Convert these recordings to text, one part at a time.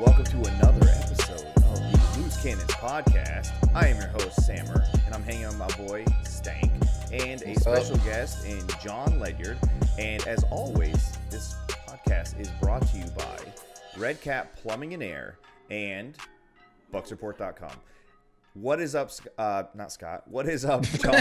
Welcome to another episode of the Loose Cannons Podcast. I am your host, Sammer, and I'm hanging out with my boy, Stank, and a special guest in Jon Ledyard. And as always, this podcast is brought to you by Red Cap Plumbing and Air and BucsReport.com. What is up, not Scott? What is up, Jon?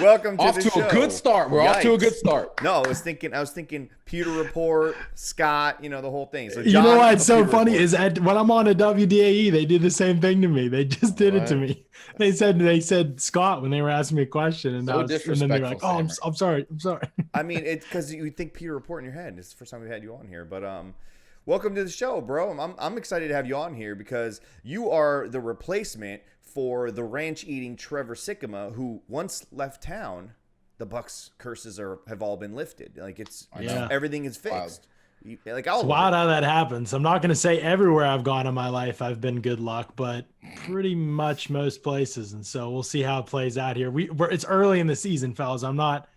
welcome to the show. Off to a good start. We're off to a good start. No, I was thinking Pewter Report, Scott, the whole thing. So Jon, you know what's so Pewter funny Report. is that when I'm on a WDAE, they did the same thing to me. They just did it to me. They said Scott when they were asking me a question, and, So and then they were like, "Oh, I'm sorry." I mean, it's because you think Pewter Report in your head. It's the first time we've had you on here, but welcome to the show, bro. I'm excited to have you on here because you are the replacement for the ranch-eating Trevor Sikkema, who once left town. The Bucs curses have all been lifted. Like everything is fixed. It's wild how that happens. I'm not going to say everywhere I've gone in my life I've been good luck, but pretty much most places. And so we'll see how it plays out here. It's early in the season, fellas. I'm not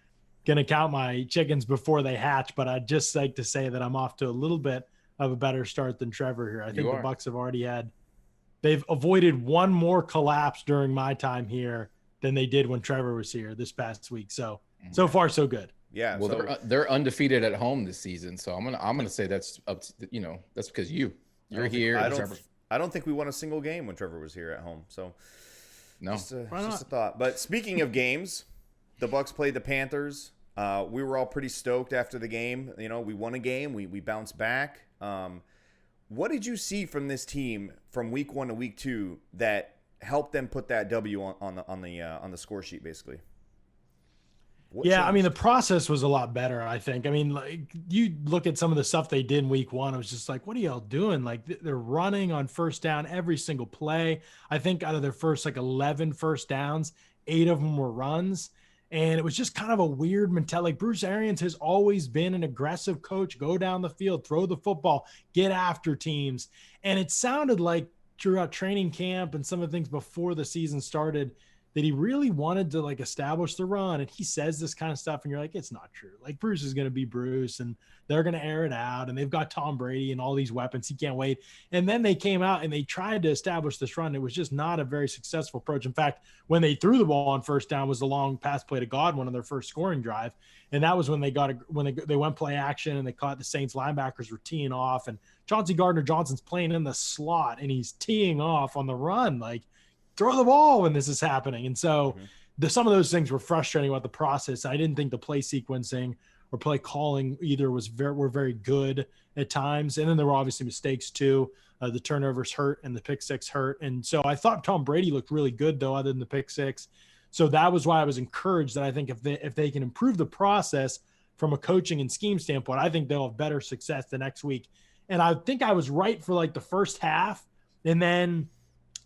going to count my chickens before they hatch, but I'd just like to say that I'm off to a little bit of a better start than Trevor here. I think the Bucs have already they've avoided one more collapse during my time here than they did when Trevor was here this past week. So far so good. Yeah. Well, they're undefeated at home this season, so I'm gonna say that's up to, that's because you're here. I don't think we won a single game when Trevor was here at home. So no, just a thought. But speaking of games, the Bucs played the Panthers. We were all pretty stoked after the game. We won a game. We bounced back. What did you see from this team from week 1 to week 2 that helped them put that W on the score sheet, basically? I mean, the process was a lot better, I think. I mean, like, you look at some of the stuff they did in week 1, it was just like, what are y'all doing? Like, they're running on first down every single play. I think out of their first 11 first downs, 8 of them were runs. And it was just kind of a weird mentality. Like, Bruce Arians has always been an aggressive coach, go down the field, throw the football, get after teams. And it sounded like throughout training camp and some of the things before the season started that he really wanted to establish the run. And he says this kind of stuff and you're like, it's not true. Like, Bruce is going to be Bruce and they're going to air it out. And they've got Tom Brady and all these weapons. He can't wait. And then they came out and they tried to establish this run. It was just not a very successful approach. In fact, when they threw the ball on first down was the long pass play to Godwin on their first scoring drive. And that was when they went play action and they caught the Saints linebackers were teeing off, and Chauncey Gardner-Johnson's playing in the slot and he's teeing off on the run. Like, throw the ball when this is happening. And so some of those things were frustrating about the process. I didn't think the play sequencing or play calling either were very good at times. And then there were obviously mistakes too. The turnovers hurt and the pick six hurt. And so I thought Tom Brady looked really good though, other than the pick six. So that was why I was encouraged that I think if they can improve the process from a coaching and scheme standpoint, I think they'll have better success the next week. And I think I was right for the first half. And then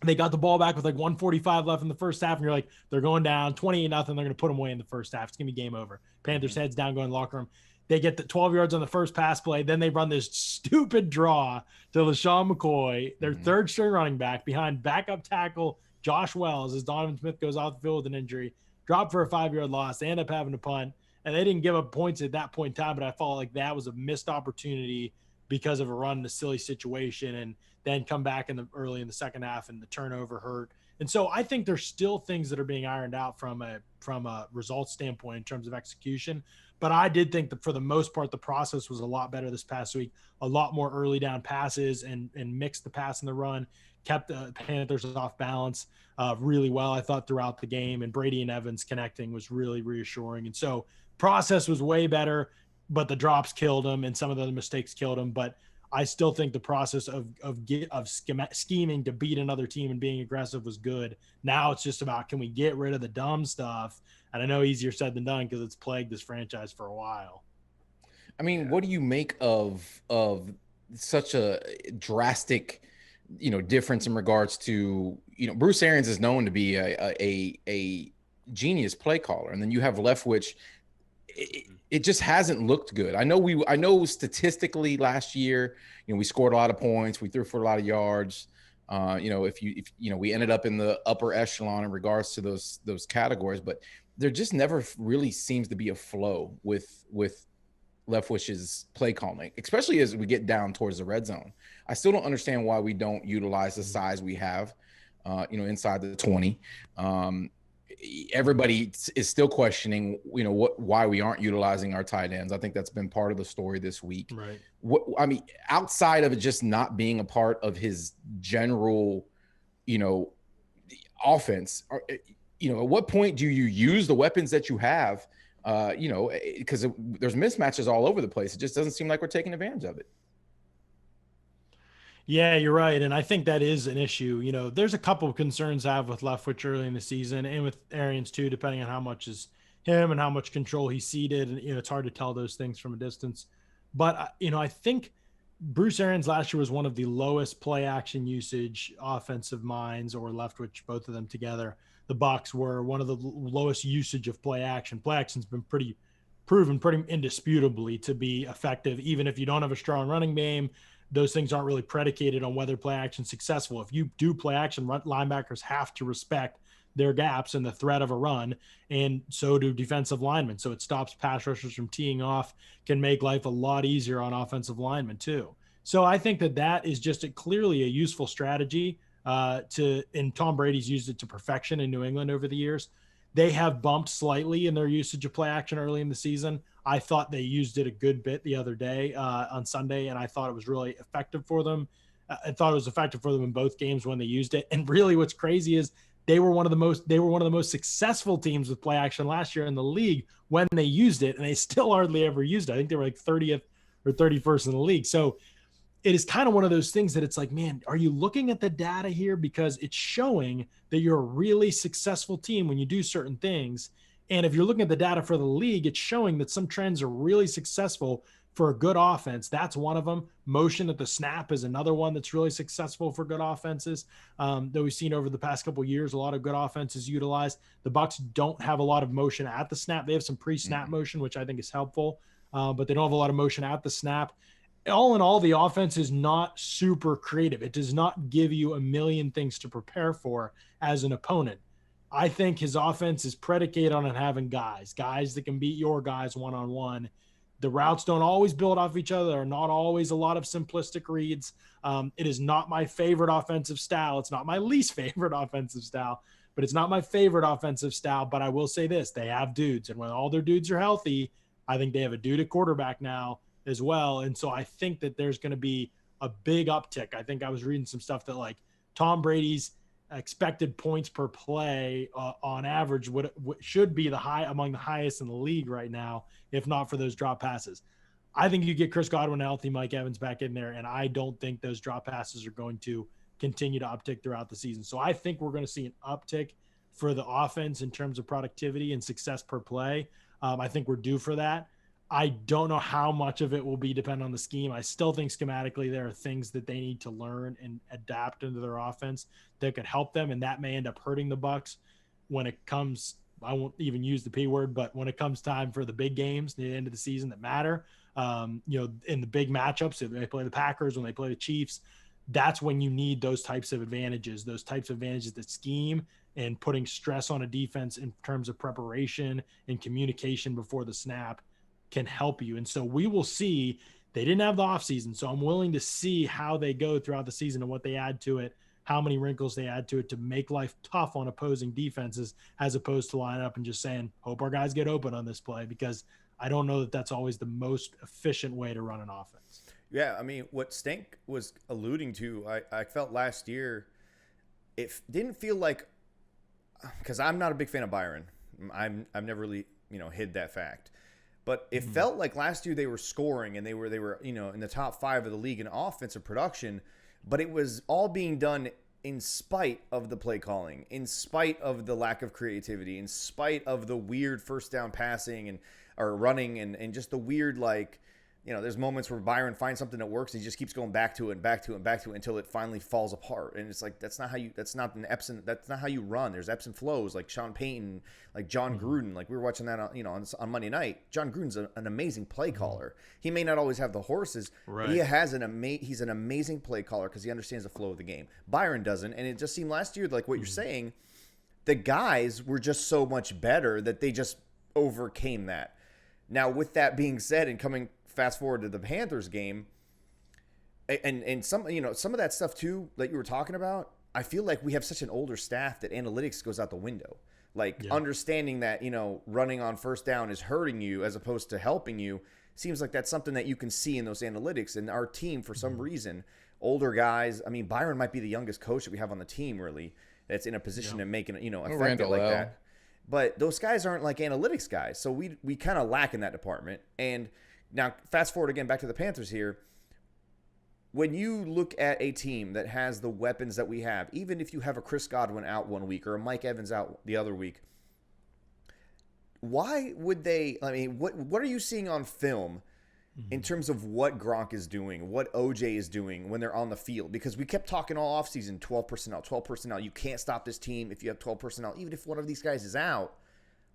they got the ball back with 1:45 left in the first half, and you're like, they're going down 28-0. They're going to put them away in the first half. It's going to be game over. Panthers heads down, going locker room. They get the 12 yards on the first pass play. Then they run this stupid draw to LaShawn McCoy, their third string running back, behind backup tackle Josh Wells as Donovan Smith goes off the field with an injury. Drop for a 5-yard loss. They end up having to punt, and they didn't give up points at that point in time, but I felt like that was a missed opportunity because of a run in a silly situation, and then come back early in the second half and the turnover hurt. And so I think there's still things that are being ironed out from a results standpoint in terms of execution. But I did think that for the most part, the process was a lot better this past week, a lot more early down passes and mixed the pass and the run, kept the Panthers off balance really well, I thought, throughout the game. And Brady and Evans connecting was really reassuring. And so process was way better, but the drops killed him and some of the mistakes killed him. But I still think the process of scheming to beat another team and being aggressive was good. Now it's just about, can we get rid of the dumb stuff? And I know easier said than done because it's plagued this franchise for a while. I mean, what do you make of such a drastic, difference in regards to, Bruce Arians is known to be a genius play caller, and then you have Leftwich. It just hasn't looked good. I know statistically last year, we scored a lot of points, we threw for a lot of yards. If we ended up in the upper echelon in regards to those categories, but there just never really seems to be a flow with Leftwich's play calling, especially as we get down towards the red zone. I still don't understand why we don't utilize the size we have, inside the 20. Everybody is still questioning, why we aren't utilizing our tight ends. I think that's been part of the story this week. Right. Outside of it just not being a part of his general, offense, at what point do you use the weapons that you have? Because there's mismatches all over the place. It just doesn't seem like we're taking advantage of it. Yeah, you're right. And I think that is an issue. There's a couple of concerns I have with Leftwich early in the season and with Arians too, depending on how much is him and how much control he ceded. And, it's hard to tell those things from a distance. But, I think Bruce Arians last year was one of the lowest play action usage offensive minds, or Leftwich, both of them together. The Bucs were one of the lowest usage of play action. Play action's been proven pretty indisputably to be effective, even if you don't have a strong running game. Those things aren't really predicated on whether play action is successful. If you do play action, linebackers have to respect their gaps and the threat of a run, and so do defensive linemen. So it stops pass rushers from teeing off, can make life a lot easier on offensive linemen too. So I think that is just clearly a useful strategy and Tom Brady's used it to perfection in New England over the years. They have bumped slightly in their usage of play action early in the season. I thought they used it a good bit the other day on Sunday, and I thought it was really effective for them. I thought it was effective for them in both games when they used it. And really what's crazy is they were one of the most successful teams with play action last year in the league when they used it, and they still hardly ever used it. I think they were like 30th or 31st in the league. So it is kind of one of those things that it's like, man, are you looking at the data here? Because it's showing that you're a really successful team when you do certain things. And if you're looking at the data for the league, it's showing that some trends are really successful for a good offense. That's one of them. Motion at the snap is another one that's really successful for good offenses that we've seen over the past couple of years. A lot of good offenses utilized. The Bucs don't have a lot of motion at the snap. They have some pre-snap motion, which I think is helpful, but they don't have a lot of motion at the snap. All in all, the offense is not super creative. It does not give you a million things to prepare for as an opponent. I think his offense is predicated on having guys that can beat your guys one-on-one. The routes don't always build off each other. There are not always a lot of simplistic reads. It is not my favorite offensive style. It's not my least favorite offensive style, but it's not my favorite offensive style. But I will say this, they have dudes. And when all their dudes are healthy, I think they have a dude at quarterback now as well. And so I think that there's going to be a big uptick. I think I was reading some stuff that like Tom Brady's expected points per play on average should be among the highest in the league right now, if not for those drop passes. I think you get Chris Godwin healthy, Mike Evans back in there, and I don't think those drop passes are going to continue to uptick throughout the season. So I think we're going to see an uptick for the offense in terms of productivity and success per play. I think we're due for that. I don't know how much of it will be dependent on the scheme. I still think schematically there are things that they need to learn and adapt into their offense that could help them, and that may end up hurting the Bucs when it comes. I won't even use the P word, but when it comes time for the big games near the end of the season that matter, in the big matchups, if they play the Packers, when they play the Chiefs, that's when you need those types of advantages, that scheme and putting stress on a defense in terms of preparation and communication before the snap can help you. And so we will see. They didn't have the offseason, so I'm willing to see how they go throughout the season and what they add to it, how many wrinkles they add to it to make life tough on opposing defenses, as opposed to line up and just saying, hope our guys get open on this play, because I don't know that that's always the most efficient way to run an offense. Yeah, I mean, what Stank was alluding to, I felt last year, it didn't feel like, because I'm not a big fan of Byron. I've never really, hid that fact. But it felt like last year they were scoring and they were in the top 5 of the league in offensive production, but it was all being done in spite of the play calling, in spite of the lack of creativity, in spite of the weird first down passing or running and just the weird, there's moments where Byron finds something that works and he just keeps going back to it and back to it and back to it until it finally falls apart. And it's like, that's not how you run. There's ebbs and flows, like Sean Payton, like John Gruden. Like we were watching that on Monday night. John Gruden's an amazing play caller. He may not always have the horses, right, but he's an amazing play caller because he understands the flow of the game. Byron doesn't. And it just seemed last year, like what you're saying, the guys were just so much better that they just overcame that. Now, with that being said, and coming fast forward to the Panthers game, and some some of that stuff too that you were talking about. I feel like we have such an older staff that analytics goes out the window. Like understanding that running on first down is hurting you as opposed to helping you seems like that's something that you can see in those analytics. And our team, for some reason, older guys. I mean, Byron might be the youngest coach that we have on the team, really, that's in a position to make an effect like that. But those guys aren't like analytics guys, so we kind of lack in that department. And now, fast forward again back to the Panthers here. When you look at a team that has the weapons that we have, even if you have a Chris Godwin out one week or a Mike Evans out the other week, why would they? I mean, what are you seeing on film in terms of what Gronk is doing, what OJ is doing when they're on the field? Because we kept talking all offseason, 12 personnel, 12 personnel. You can't stop this team if you have 12 personnel, even if one of these guys is out.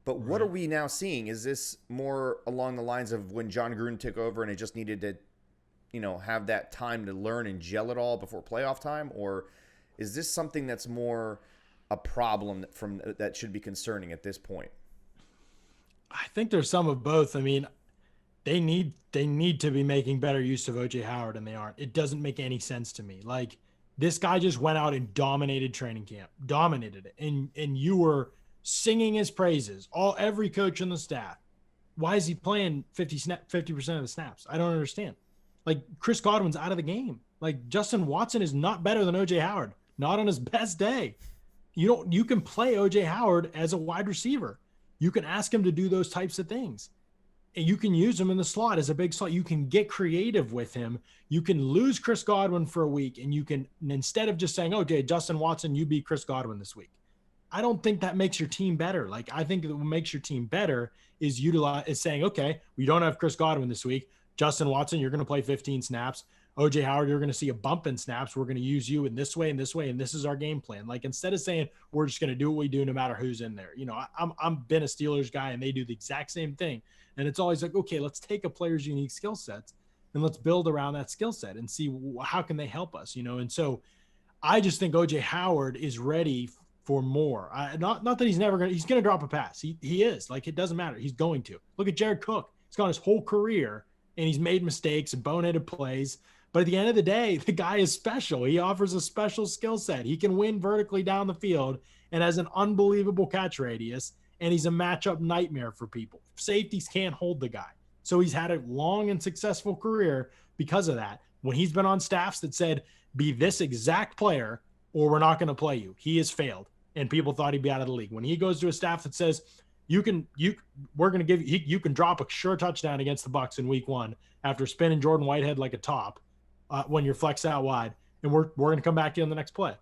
But what are we now seeing? Is this more along the lines of when John Gruden took over and it just needed to have that time to learn and gel it all before playoff time? Or is this something that's more a problem that should be concerning at this point? I think there's some of both. I mean, they need to be making better use of OJ Howard, and they aren't. It doesn't make any sense to me. Like, this guy just went out and dominated training camp, dominated it. And you were singing his praises, every coach on the staff. Why is he playing 50% of the snaps? I don't understand. Like, Chris Godwin's out of the game. Like, Justin Watson is not better than OJ Howard, not on his best day. You can play OJ Howard as a wide receiver. You can ask him to do those types of things. And you can use him in the slot as a big slot. You can get creative with him. You can lose Chris Godwin for a week, and you can, instead of just saying, okay, Justin Watson, you beat Chris Godwin this week. I don't think that makes your team better. Like, I think that what makes your team better is saying, okay, we don't have Chris Godwin this week. Justin Watson, you're going to play 15 snaps. OJ Howard, you're going to see a bump in snaps. We're going to use you in this way and this way, and this is our game plan. Like, instead of saying we're just going to do what we do no matter who's in there. I'm been a Steelers guy, and they do the exact same thing. And it's always like, okay, let's take a player's unique skill sets and let's build around that skill set and see how can they help us, And so I just think OJ Howard is ready for more. Not that he's going to drop a pass. He is. Like, it doesn't matter. He's going to. Look at Jared Cook. He's gone his whole career, and he's made mistakes and boneheaded plays. But at the end of the day, the guy is special. He offers a special skill set. He can win vertically down the field and has an unbelievable catch radius, and he's a matchup nightmare for people. Safeties can't hold the guy. So he's had a long and successful career because of that. When he's been on staffs that said, be this exact player or we're not going to play you, he has failed, and people thought he'd be out of the league. When he goes to a staff that says, you can drop a sure touchdown against the Bucs in week 1 after spinning Jordan Whitehead like a top when you're flexed out wide, and we're going to come back to you on the next play.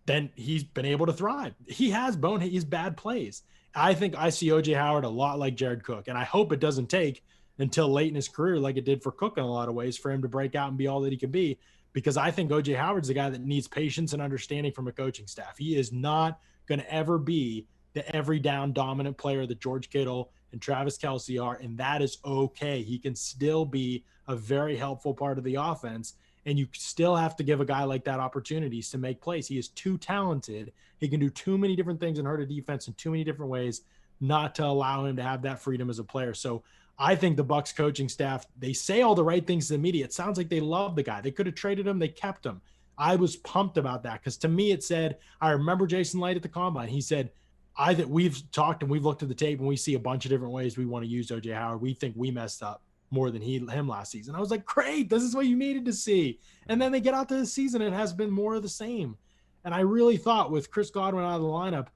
Then he's been able to thrive. He has his bad plays. I think I see OJ Howard a lot like Jared Cook, and I hope it doesn't take until late in his career, like it did for Cook in a lot of ways, for him to break out and be all that he can be, because I think OJ Howard's the guy that needs patience and understanding from a coaching staff. He is not going to ever be the every down dominant player that George Kittle and Travis Kelce are, and that is okay. He can still be a very helpful part of the offense, and you still have to give a guy like that opportunities to make plays. He is too talented. He can do too many different things and hurt a defense in too many different ways not to allow him to have that freedom as a player. So I think the Bucs coaching staff, they say all the right things to the media. It sounds like they love the guy. They could have traded him. They kept him. I was pumped about that because to me it said, I remember Jason Light at the Combine. He said, that we've talked and we've looked at the tape and we see a bunch of different ways we want to use OJ Howard. We think we messed up more than him last season. I was like, great, this is what you needed to see. And then they get out to the season and it has been more of the same. And I really thought with Chris Godwin out of the lineup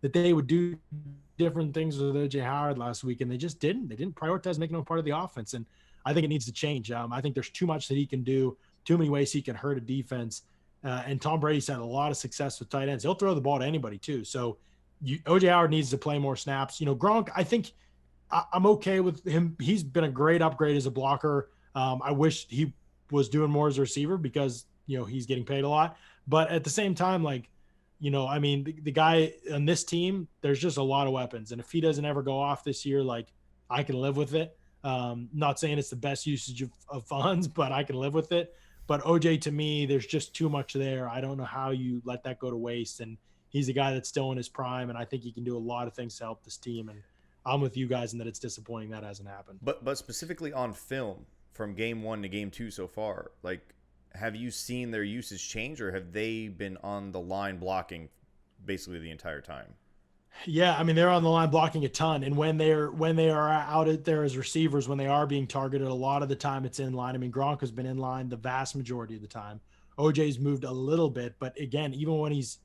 that they would do different things with OJ Howard last week, and they just didn't. They didn't prioritize making him part of the offense, and I think it needs to change. I think there's too much that he can do, too many ways he can hurt a defense, and Tom Brady's had a lot of success with tight ends. He'll throw the ball to anybody too. So OJ Howard needs to play more snaps. Gronk, I think I'm okay with him. He's been a great upgrade as a blocker. I wish he was doing more as a receiver because, he's getting paid a lot. But at the same time, the guy on this team, there's just a lot of weapons. And if he doesn't ever go off this year, I can live with it. Not saying it's the best usage of funds, but I can live with it. But OJ, to me, there's just too much there. I don't know how you let that go to waste. And he's a guy that's still in his prime, and I think he can do a lot of things to help this team. And I'm with you guys in that it's disappointing that hasn't happened. But specifically on film from game 1 to game 2 so far, like, have you seen their usage change, or have they been on the line blocking basically the entire time? Yeah, I mean, they're on the line blocking a ton, and when they are out there as receivers, when they are being targeted, a lot of the time it's in line. I mean, Gronk has been in line the vast majority of the time. OJ's moved a little bit, but again, even when he's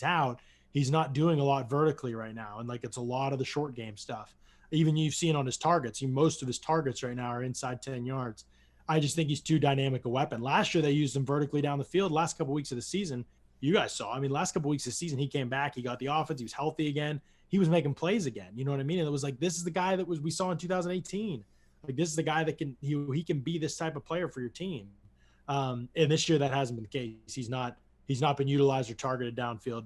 out, he's not doing a lot vertically right now, and like it's a lot of the short game stuff. Even you've seen on his targets, most of his targets right now are inside 10 yards. I just think he's too dynamic a weapon. Last year they used him vertically down the field. Last couple of weeks of the season, you guys saw. I mean, last couple of weeks of the season, he came back. He got the offense. He was healthy again. He was making plays again. You know what I mean? And it was like, this is the guy that we saw in 2018. Like, this is the guy that he can be this type of player for your team. And this year that hasn't been the case. He's not been utilized or targeted downfield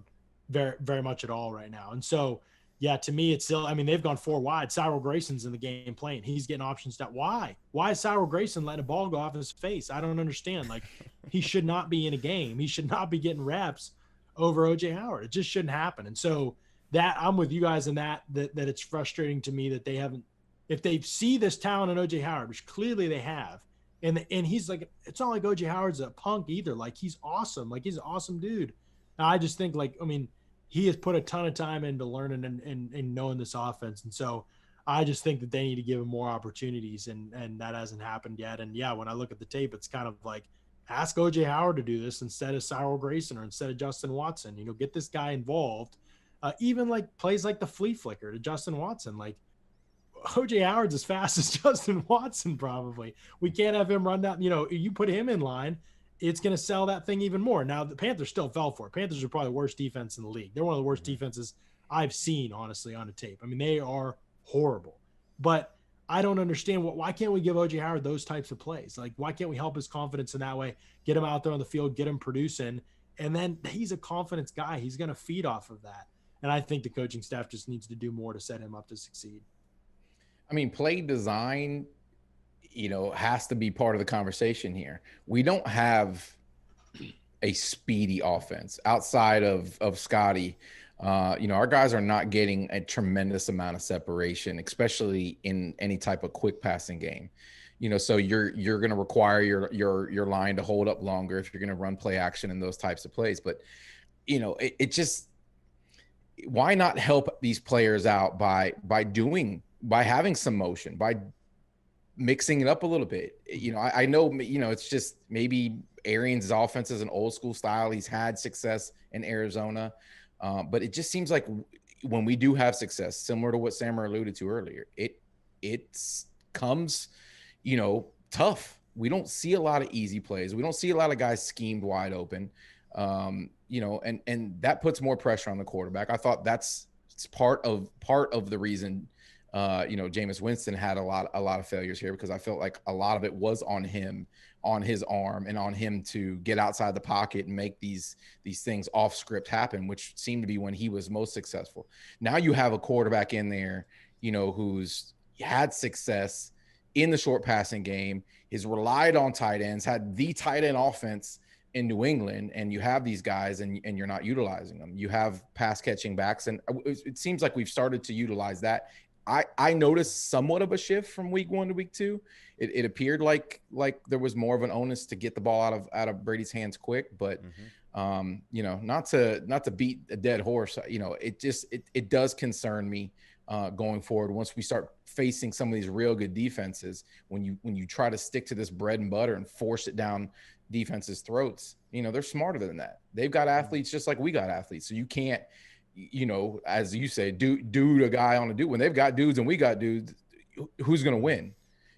very, very much at all right now. And so, yeah, to me, it's still, I mean, they've gone 4 wide. Cyril Grayson's in the game playing. He's getting options that why is Cyril Grayson letting a ball go off his face? I don't understand. Like, he should not be in a game. He should not be getting reps over OJ Howard. It just shouldn't happen. And so that I'm with you guys in that it's frustrating to me that they haven't, if they see this talent in OJ Howard, which clearly they have, and he's like, it's not like OJ Howard's a punk either. Like, he's awesome. Like, he's an awesome dude. And I just think, like, I mean, he has put a ton of time into learning and knowing this offense. And so I just think that they need to give him more opportunities, and that hasn't happened yet. And yeah, when I look at the tape, it's kind of like, ask OJ Howard to do this instead of Cyril Grayson or instead of Justin Watson. You know, get this guy involved. Even like plays like the flea flicker to Justin Watson. Like, OJ Howard's as fast as Justin Watson probably. We can't have him run down. You know, you put him in line, it's going to sell that thing even more. Now, the Panthers still fell for it. Panthers are probably the worst defense in the league. They're one of the worst defenses I've seen, honestly, on a tape. I mean, they are horrible. But I don't understand why can't we give OJ Howard those types of plays? Like, why can't we help his confidence in that way? Get him out there on the field, get him producing, and then he's a confidence guy. He's going to feed off of that. And I think the coaching staff just needs to do more to set him up to succeed. I mean, play design, you know, has to be part of the conversation here. We don't have a speedy offense outside of Scotty. You know, our guys are not getting a tremendous amount of separation, especially in any type of quick passing game. You know, so you're going to require your line to hold up longer if you're going to run play action and those types of plays. But, you know, it just, why not help these players out by having some motion, by mixing it up a little bit? You know, I know, you know, it's just maybe Arians' offense is an old school style. He's had success in Arizona. But it just seems like when we do have success, similar to what Sam alluded to earlier, it comes, you know, tough. We don't see a lot of easy plays. We don't see a lot of guys schemed wide open. You know, and that puts more pressure on the quarterback. I thought it's part of the reason you know, Jameis Winston had a lot of failures here, because I felt like a lot of it was on him, on his arm, and on him to get outside the pocket and make these things off script happen, which seemed to be when he was most successful. Now you have a quarterback in there, you know, who's had success in the short passing game, has relied on tight ends, had the tight end offense in New England, and you have these guys and you're not utilizing them. You have pass catching backs, and it seems like we've started to utilize that. I noticed somewhat of a shift from week 1 to week 2. It appeared like there was more of an onus to get the ball out of Brady's hands quick, but you know, not to beat a dead horse, you know, it does concern me going forward. Once we start facing some of these real good defenses, when you try to stick to this bread and butter and force it down defenses' throats, you know, they're smarter than that. They've got athletes just like we got athletes. So you can't, you know, as you say, dude a guy on a dude. When they've got dudes and we got dudes, who's going to win?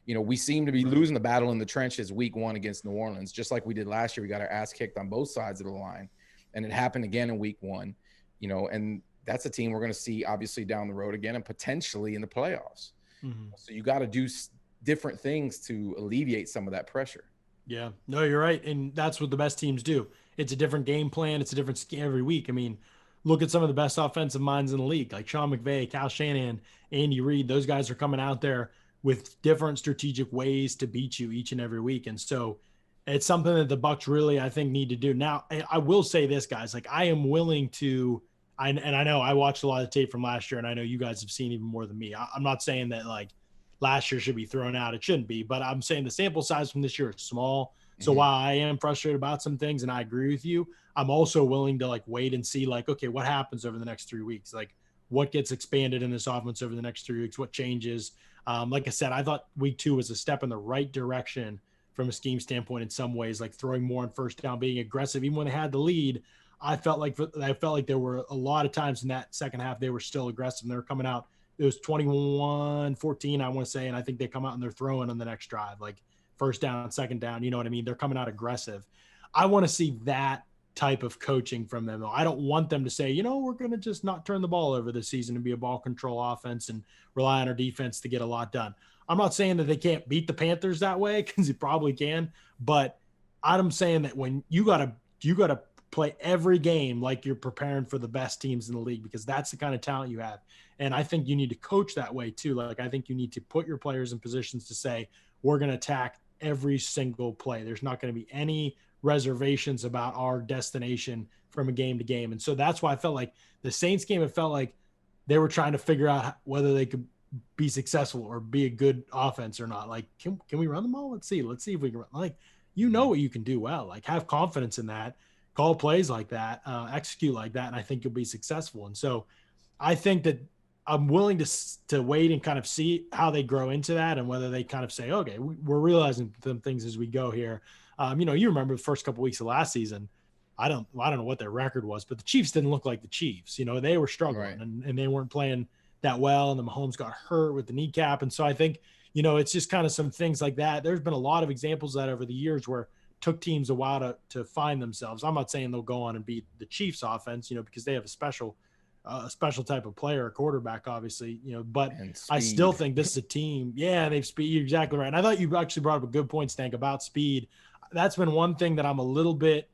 You know, we seem to be losing the battle in the trenches week 1 against New Orleans, just like we did last year. We got our ass kicked on both sides of the line, and it happened again in week 1, you know, and that's a team we're going to see obviously down the road again and potentially in the playoffs. So you got to do different things to alleviate some of that pressure. Yeah, no, you're right. And that's what the best teams do. It's a different game plan. It's a different scheme every week. I mean, look at some of the best offensive minds in the league, like Sean McVay, Kyle Shanahan, Andy Reid. Those guys are coming out there with different strategic ways to beat you each and every week. And so it's something that the Bucs really, I think, need to do. Now, I will say this, guys, like, I am willing to, and I know I watched a lot of tape from last year, and I know you guys have seen even more than me. I'm not saying that like last year should be thrown out. It shouldn't be, but I'm saying the sample size from this year is small. So while I am frustrated about some things and I agree with you, I'm also willing to like wait and see like, okay, what happens over the next 3 weeks? Like what gets expanded in this offense over the next 3 weeks? What changes? Like I said, I thought week 2 was a step in the right direction from a scheme standpoint in some ways, like throwing more on first down, being aggressive. Even when they had the lead, I felt like there were a lot of times in that second half they were still aggressive and they were coming out. It was 21-14, I want to say, and I think they come out and they're throwing on the next drive, like first down, second down. You know what I mean? They're coming out aggressive. I want to see that type of coaching from them. I don't want them to say, you know, we're going to just not turn the ball over this season and be a ball control offense and rely on our defense to get a lot done. I'm not saying that they can't beat the Panthers that way, because you probably can, but I'm saying that when you got to play every game like you're preparing for the best teams in the league, because that's the kind of talent you have. And I think you need to coach that way too. Like I think you need to put your players in positions to say, we're going to attack every single play. There's not going to be any reservations about our destination from a game to game. And so that's why I felt like the Saints game, it felt like they were trying to figure out whether they could be successful or be a good offense or not. Like, can we run the ball? Let's see if we can run. Like, you know what you can do well. Like, have confidence in that, call plays like that, execute like that, and I think you'll be successful. And so I think that I'm willing to wait and kind of see how they grow into that and whether they kind of say, okay, we're realizing some things as we go here. You remember the first couple of weeks of last season. I don't know what their record was, but the Chiefs didn't look like the Chiefs. You know, they were struggling and they weren't playing that well. And then Mahomes got hurt with the kneecap. And so I think, you know, it's just kind of some things like that. There's been a lot of examples of that over the years where it took teams a while to find themselves. I'm not saying they'll go on and beat the Chiefs offense, you know, because they have a special type of player, a quarterback, obviously, you know, but I still think this is a team. Yeah, they've speed. You're exactly right. And I thought you actually brought up a good point, Stank, about speed. That's been one thing that I'm a little bit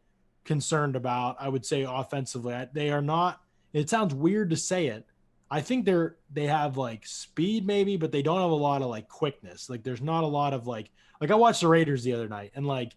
concerned about, I would say, offensively. They are not, it sounds weird to say it. I think they have like speed maybe, but they don't have a lot of like quickness. Like there's not a lot of like I watched the Raiders the other night and like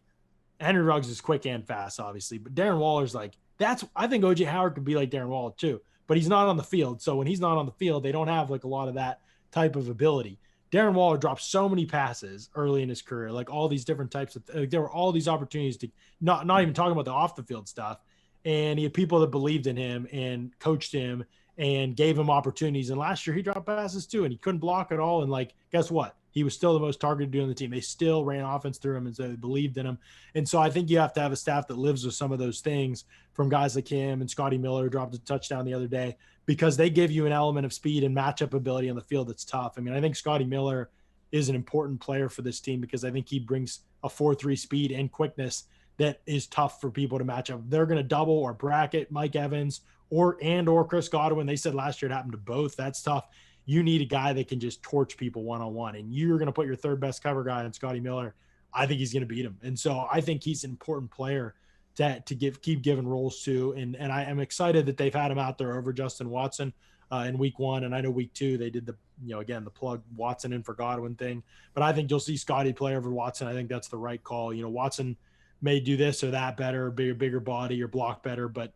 Henry Ruggs is quick and fast, obviously, but Darren Waller's like, I think OJ Howard could be like Darren Waller too, but he's not on the field. So when he's not on the field, they don't have like a lot of that type of ability. Darren Waller dropped so many passes early in his career, like all these different types of, there were all these opportunities to not even talking about the off the field stuff. And he had people that believed in him and coached him and gave him opportunities. And last year he dropped passes too, and he couldn't block at all. And like, guess what? He was still the most targeted dude on the team. They still ran offense through him, and so they believed in him. And so I think you have to have a staff that lives with some of those things, from guys like him and Scotty Miller, who dropped a touchdown the other day, because they give you an element of speed and matchup ability on the field that's tough. I mean, I think Scotty Miller is an important player for this team because I think he brings a 4-3 speed and quickness that is tough for people to match up. They're going to double or bracket Mike Evans or Chris Godwin. They said last year it happened to both. That's tough. You need a guy that can just torch people one-on-one, and you're going to put your third best cover guy on Scotty Miller. I think he's going to beat him. And so I think he's an important player to keep giving roles to. And I am excited that they've had him out there over Justin Watson in week 1. And I know week 2, they did the plug Watson in for Godwin thing, but I think you'll see Scotty play over Watson. I think that's the right call. You know, Watson may do this or that better, bigger body or block better, but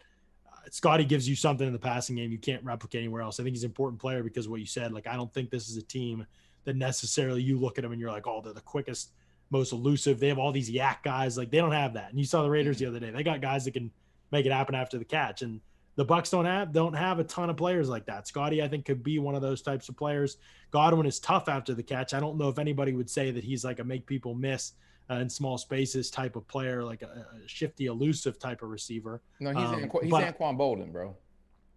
Scotty gives you something in the passing game you can't replicate anywhere else. I think he's an important player because of what you said. Like, I don't think this is a team that necessarily you look at them and you're like, oh, they're the quickest, most elusive. They have all these yak guys. Like, they don't have that. And you saw the Raiders the other day. They got guys that can make it happen after the catch. And the Bucs don't have a ton of players like that. Scotty, I think, could be one of those types of players. Godwin is tough after the catch. I don't know if anybody would say that he's like a make people miss in small spaces type of player, like a shifty, elusive type of receiver. No, he's Anquan Bolden, bro.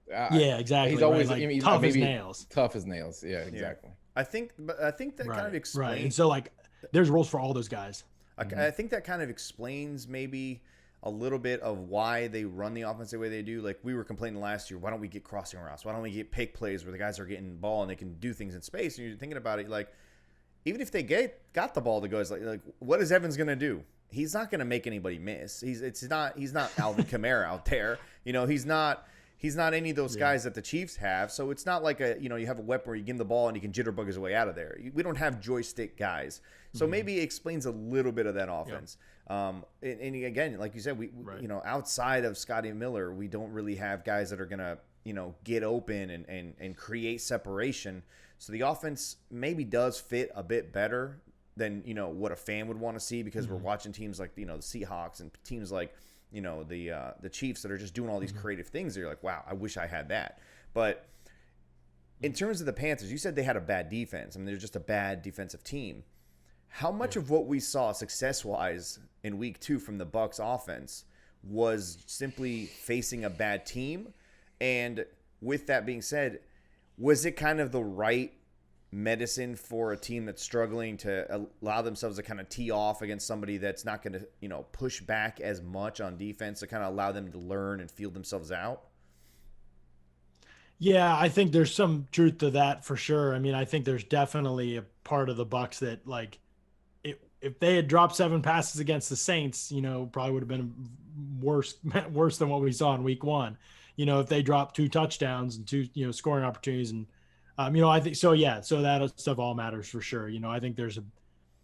Yeah, exactly. He's always tough as nails. Tough as nails. Yeah, exactly. I think that kind of explains. Right. And so, like, there's roles for all those guys. I think that kind of explains maybe a little bit of why they run the offense the way they do. Like, we were complaining last year, why don't we get crossing routes? Why don't we get pick plays where the guys are getting the ball and they can do things in space? And you're thinking about it, like, even if they got the ball to go, it's like what is Evans gonna do? He's not gonna make anybody miss. He's not Alvin Kamara out there. You know, he's not any of those guys that the Chiefs have. So it's not like you have a weapon where you give him the ball and he can jitterbug his way out of there. We don't have joystick guys. So maybe it explains a little bit of that offense. And again, like you said, we outside of Scotty Miller, we don't really have guys that are gonna get open and create separation. So the offense maybe does fit a bit better than, what a fan would want to see, because we're watching teams like, the Seahawks and teams like, the Chiefs that are just doing all these creative things. You're like, wow, I wish I had that. But in terms of the Panthers, you said they had a bad defense. I mean, they're just a bad defensive team. How much of what we saw success-wise in week 2 from the Bucs offense was simply facing a bad team? And with that being said, was it kind of the right medicine for a team that's struggling to allow themselves to kind of tee off against somebody that's not going to, push back as much on defense, to kind of allow them to learn and feel themselves out? Yeah, I think there's some truth to that for sure. I mean, I think there's definitely a part of the Bucs that, like, if they had dropped 7 passes against the Saints, probably would have been worse than what we saw in week 1. If they dropped 2 touchdowns and 2, scoring opportunities, and I think so. Yeah, so that stuff all matters for sure. I think there's a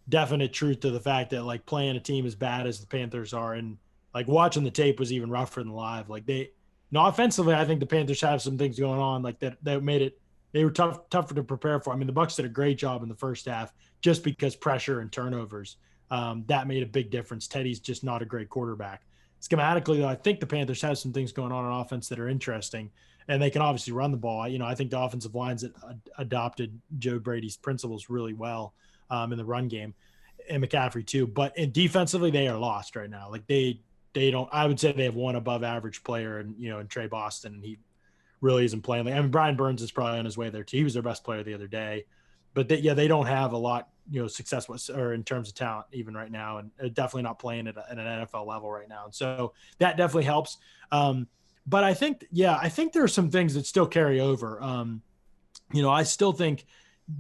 definite truth to the fact that, like, playing a team as bad as the Panthers are, and like watching the tape was even rougher than live. Like offensively, I think the Panthers have some things going on like that made it. They were tougher to prepare for. I mean, the Bucs did a great job in the first half just because pressure and turnovers. That made a big difference. Teddy's just not a great quarterback. Schematically, though, I think the Panthers have some things going on offense that are interesting, and they can obviously run the ball. I think the offensive lines adopted Joe Brady's principles really well in the run game, and McCaffrey too. But defensively, they are lost right now. Like they don't. I would say they have one above average player, and in Trey Boston, and he really isn't playing. I mean, Brian Burns is probably on his way there too. He was their best player the other day, but they don't have a lot, success or in terms of talent even right now, and definitely not playing at an NFL level right now. And so that definitely helps. But I think there are some things that still carry over. I still think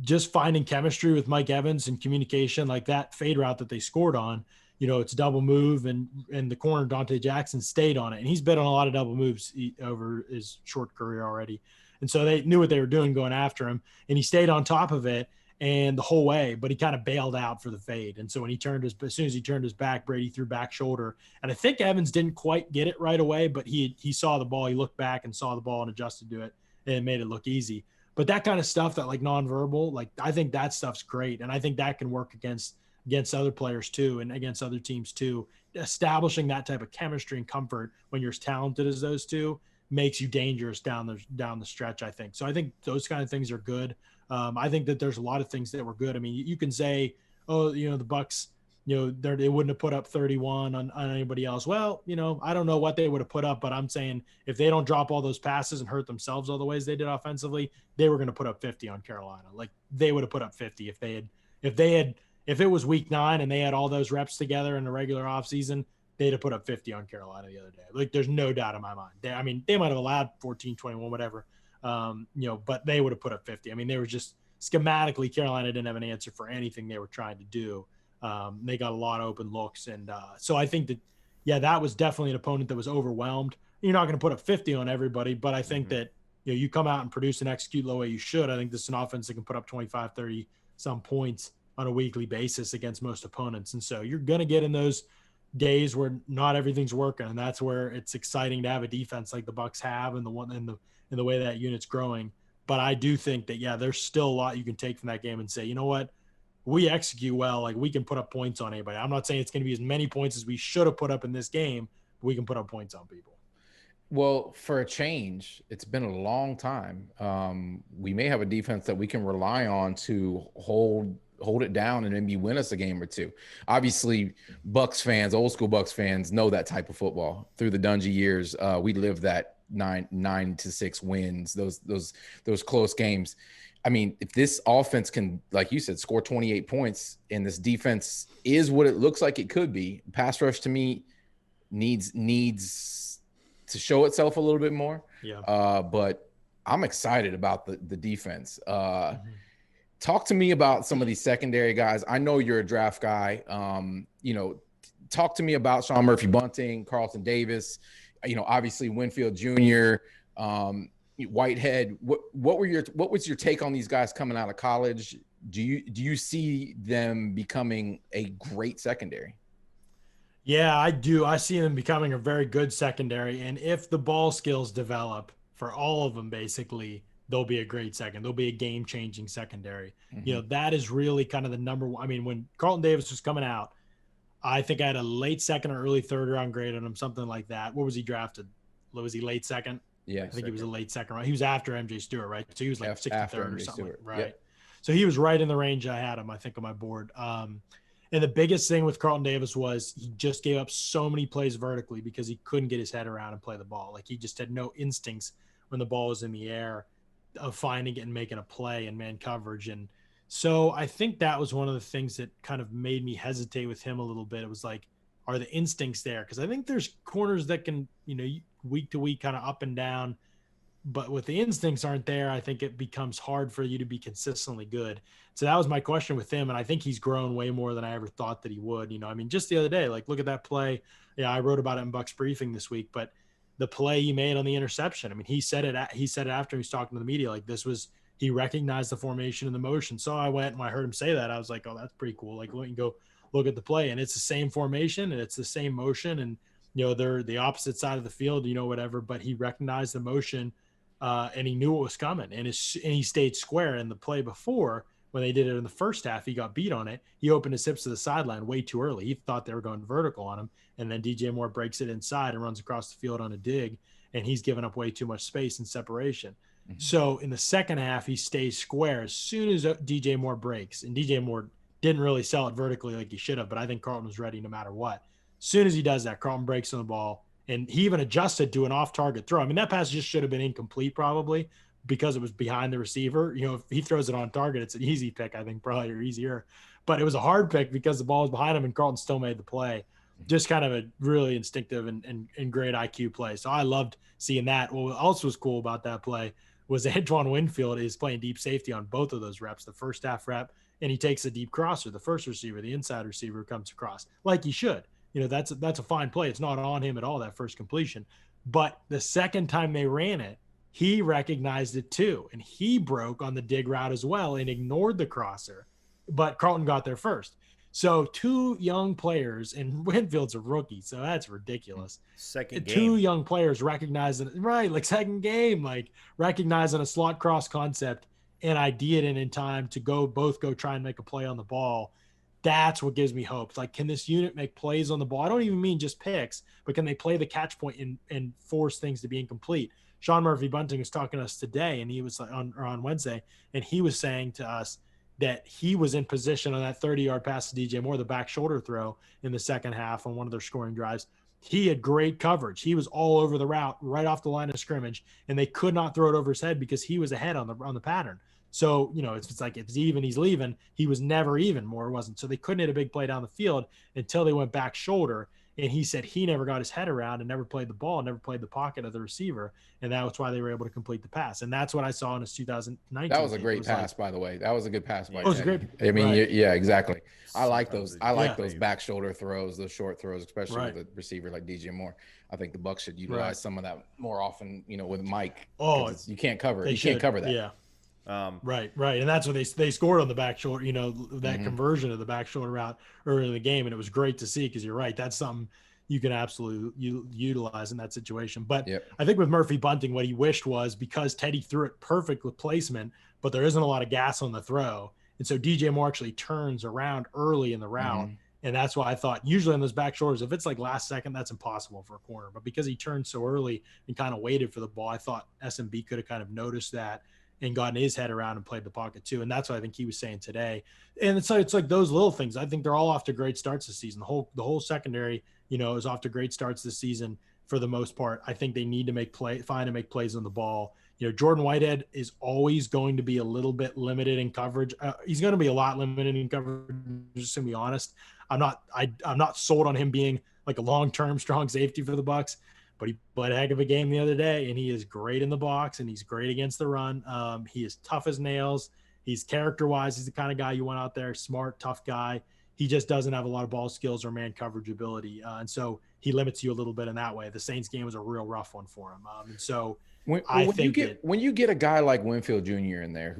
just finding chemistry with Mike Evans and communication, like that fade route that they scored on, it's double move, and the corner Dante Jackson stayed on it. And he's been on a lot of double moves over his short career already. And so they knew what they were doing going after him, and he stayed on top of it and the whole way, but he kind of bailed out for the fade. And so when as soon as he turned his back, Brady threw back shoulder. And I think Evans didn't quite get it right away, but he saw the ball, he looked back and saw the ball and adjusted to it, and it made it look easy. But that kind of stuff, that like nonverbal, like I think that stuff's great. And I think that can work against other players too, and against other teams too. Establishing that type of chemistry and comfort when you're as talented as those two makes you dangerous down the stretch, I think. So I think those kind of things are good. I think that there's a lot of things that were good. I mean, you can say, oh, the Bucs, they wouldn't have put up 31 on anybody else. Well, I don't know what they would have put up, but I'm saying if they don't drop all those passes and hurt themselves all the ways they did offensively, they were going to put up 50 on Carolina. Like they would have put up 50 if it was week 9 and they had all those reps together in the regular offseason, they'd have put up 50 on Carolina the other day. Like there's no doubt in my mind. They might have allowed 14, 21, whatever. But they would have put up 50. I mean, they were just schematically, Carolina didn't have an answer for anything they were trying to do. They got a lot of open looks. And so I think that, that was definitely an opponent that was overwhelmed. You're not going to put up 50 on everybody, but I think that, you come out and produce and execute the way you should. I think this is an offense that can put up 25, 30 some points on a weekly basis against most opponents. And so you're going to get in those days where not everything's working. And that's where it's exciting to have a defense like the Bucs have, and the way that unit's growing. But I do think that, there's still a lot you can take from that game and say, you know what, we execute well. Like we can put up points on anybody. I'm not saying it's going to be as many points as we should have put up in this game, but we can put up points on people. Well, for a change, it's been a long time. We may have a defense that we can rely on to hold it down and maybe win us a game or two. Obviously, Bucs fans, old school Bucs fans, know that type of football. Through the Dungy years, we lived that 9-6 wins, those close games. I mean, if this offense can, like you said, score 28 points, and this defense is what it looks like it could be, pass rush to me needs to show itself a little bit more. Yeah. But I'm excited about the defense. Talk to me about some of these secondary guys. I know you're a draft guy. Talk to me about Sean Murphy-Bunting, Carlton Davis, obviously Winfield Jr., Whitehead. What was your take on these guys coming out of college? Do you see them becoming a great secondary? Yeah, I do. I see them becoming a very good secondary. And if the ball skills develop for all of them, basically, they'll be a great second. They'll be a game-changing secondary. Mm-hmm. That is really kind of the number one. I mean, when Carlton Davis was coming out, I think I had a late second or early third round grade on him, something like that. What was he drafted? Was he late second? Yeah, I think he was a late second round. He was after MJ Stewart, right? So he was like 63rd or something, right? Yep. So he was right in the range I had him, I think, on my board. And the biggest thing with Carlton Davis was he just gave up so many plays vertically because he couldn't get his head around and play the ball. Like, he just had no instincts when the ball was in the air of finding it and making a play in man coverage. And so I think that was one of the things that kind of made me hesitate with him a little bit. It was like, are the instincts there? Because I think there's corners that can, week to week kind of up and down, but with the instincts aren't there, I think it becomes hard for you to be consistently good. So that was my question with him. And I think he's grown way more than I ever thought that he would. I mean, just the other day, like, look at that play. Yeah, I wrote about it in Bucs briefing this week, but the play he made on the interception, I mean, he said it after he was talking to the media, like, he recognized the formation and the motion. So I went, and when I heard him say that, I was like, oh, that's pretty cool. Like, let me go look at the play, and it's the same formation and it's the same motion, and they're the opposite side of the field, whatever, but he recognized the motion and he knew what was coming, and he stayed square. In the play before, when they did it in the first half, he got beat on it. He opened his hips to the sideline way too early. He thought they were going vertical on him, and then DJ Moore breaks it inside and runs across the field on a dig, and he's given up way too much space and separation. Mm-hmm. So in the second half, he stays square as soon as DJ Moore breaks, and DJ Moore didn't really sell it vertically like he should have, but I think Carlton was ready no matter what. As soon as he does that, Carlton breaks on the ball, and he even adjusted to an off-target throw. I mean, that pass just should have been incomplete probably because it was behind the receiver. If he throws it on target, it's an easy pick, I think, probably, or easier. But it was a hard pick because the ball was behind him, and Carlton still made the play. Just kind of a really instinctive and great IQ play. So I loved seeing that. What else was cool about that play was Antoine Winfield is playing deep safety on both of those reps, the first half rep, and he takes a deep crosser, the first receiver, the inside receiver comes across like he should. That's a fine play. It's not on him at all, that first completion. But the second time they ran it, he recognized it too, and he broke on the dig route as well and ignored the crosser. But Carlton got there first. So two young players, and Winfield's a rookie, so that's ridiculous. Second game. Two young players recognizing, right, like second game, like recognizing a slot cross concept and ID it in time to both go try and make a play on the ball. That's what gives me hope. It's like, can this unit make plays on the ball? I don't even mean just picks, but can they play the catch point and force things to be incomplete? Sean Murphy Bunting was talking to us today, and he was on Wednesday, and he was saying to us that he was in position on that 30-yard pass to DJ Moore, the back shoulder throw in the second half on one of their scoring drives. He had great coverage. He was all over the route, right off the line of scrimmage, and they could not throw it over his head because he was ahead on the pattern. So, it's like, if it's even, he's leaving. He was never even. Moore wasn't. So they couldn't hit a big play down the field until they went back shoulder. And he said he never got his head around and never played the ball, never played the pocket of the receiver. And that was why they were able to complete the pass. And that's what I saw in his 2019. That was a great pass, by the way. That was a good pass. It was a great. I mean, right. Yeah, exactly. I like those. I like those back shoulder throws, those short throws, especially with a receiver like DJ Moore. I think the Bucs should utilize some of that more often, with Mike. Oh, you can't cover it. You can't cover that. Yeah. Right. And that's what they scored on the back shoulder, that conversion of the back shoulder route early in the game. And it was great to see, because you're right. That's something you can absolutely utilize in that situation. But I think with Murphy Bunting, what he wished was, because Teddy threw it perfect with placement, but there isn't a lot of gas on the throw. And so DJ Moore actually turns around early in the route. And that's why I thought usually on those back shoulders, if it's like last second, that's impossible for a corner. But because he turned so early and kind of waited for the ball, I thought SMB could have kind of noticed that and gotten his head around and played the pocket too. And that's what I think he was saying today. And it's like those little things. I think they're all off to great starts this season. The whole secondary, is off to great starts this season for the most part. I think they need to find and make plays on the ball. Jordan Whitehead is always going to be a little bit limited in coverage. He's going to be a lot limited in coverage, just to be honest. I'm not sold on him being like a long-term strong safety for the Bucs. But he played a heck of a game the other day, and he is great in the box, and he's great against the run. He is tough as nails. He's character-wise, he's the kind of guy you want out there, smart, tough guy. He just doesn't have a lot of ball skills or man coverage ability, and so he limits you a little bit in that way. The Saints game was a real rough one for him, and so when you get a guy like Winfield Jr. in there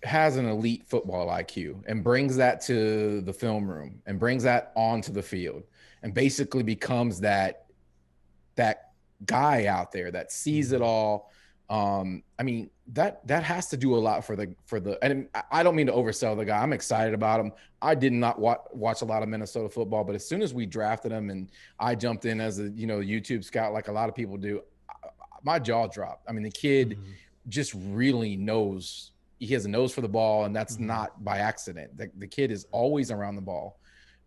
has an elite football IQ and brings that to the film room and brings that onto the field and basically becomes that guy out there that sees it all, I mean, that has to do a lot for the, and I don't mean to oversell the guy. I'm excited about him. I did not watch a lot of Minnesota football, but as soon as we drafted him and I jumped in as a, YouTube scout, like a lot of people do, my jaw dropped. I mean, the kid just really knows. He has a nose for the ball, and that's not by accident. The kid is always around the ball.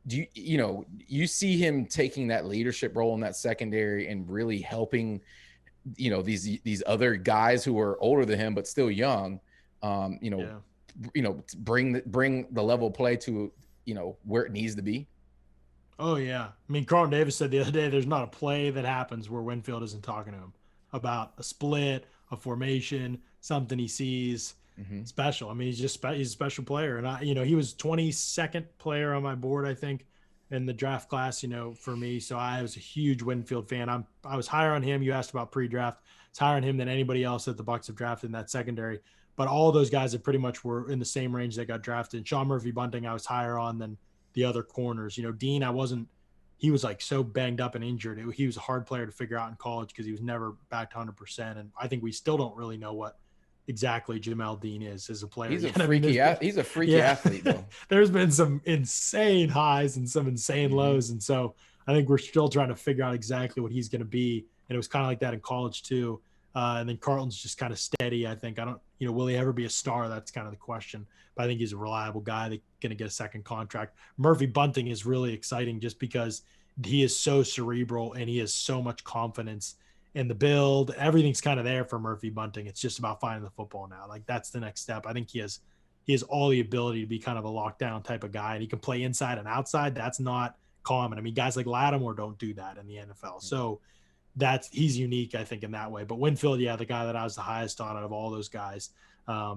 Do you see him taking that leadership role in that secondary and really helping, these other guys who are older than him but still young, bring the level of play to where it needs to be? Oh yeah, I mean, Carlton Davis said the other day, there's not a play that happens where Winfield isn't talking to him about a split, a formation, something he sees special. I mean, he's a special player, and he was 22nd player on my board, I think, in the draft class, for me. So I was a huge Winfield fan. I was higher on him. You asked about pre-draft. It's higher on him than anybody else that the Bucs have drafted in that secondary. But all those guys that pretty much were in the same range that got drafted. Sean Murphy-Bunting, I was higher on than the other corners. Dean, he was like so banged up and injured. He was a hard player to figure out in college because he was never back to 100%. And I think we still don't really know what exactly Jamel Dean is as a player. He's a freaky athlete, though. There's been some insane highs and some insane lows. And so I think we're still trying to figure out exactly what he's going to be. And it was kind of like that in college too. And then Carlton's just kind of steady. I think, will he ever be a star? That's kind of the question, but I think he's a reliable guy that's going to get a second contract. Murphy-Bunting is really exciting just because he is so cerebral and he has so much confidence in the build. Everything's kind of there for Murphy-Bunting. It's just about finding the football now. Like, that's the next step. I think he has all the ability to be kind of a lockdown type of guy, and he can play inside and outside. That's not common. I mean, guys like Lattimore don't do that in the NFL. So he's unique, I think, in that way. But Winfield, the guy that I was the highest on out of all those guys,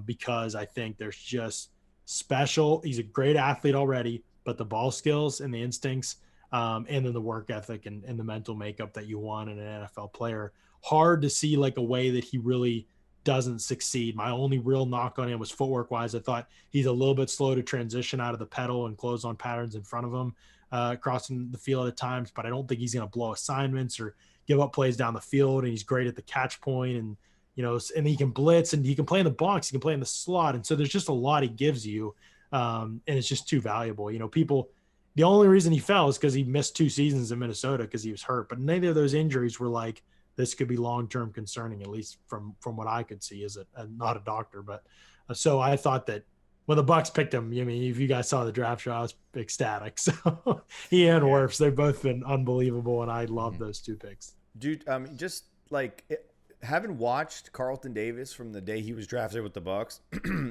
because I think there's just special. He's a great athlete already, but the ball skills and the instincts, and then the work ethic and the mental makeup that you want in an NFL player. Hard to see like a way that he really doesn't succeed. My only real knock on him was footwork wise. I thought he's a little bit slow to transition out of the pedal and close on patterns in front of him, crossing the field at times, but I don't think he's going to blow assignments or give up plays down the field. And he's great at the catch point, and and he can blitz, and he can play in the box, he can play in the slot. And so there's just a lot he gives you. And it's just too valuable. The only reason he fell is because he missed 2 seasons in Minnesota because he was hurt, but neither of those injuries were like, this could be long-term concerning, at least from what I could see as not a doctor. But so I thought that when the Bucs picked him, I mean, if you guys saw the draft show, I was ecstatic. So he and Wirfs, they've both been unbelievable, and I love those 2 picks. Dude, just like having watched Carlton Davis from the day he was drafted with the Bucs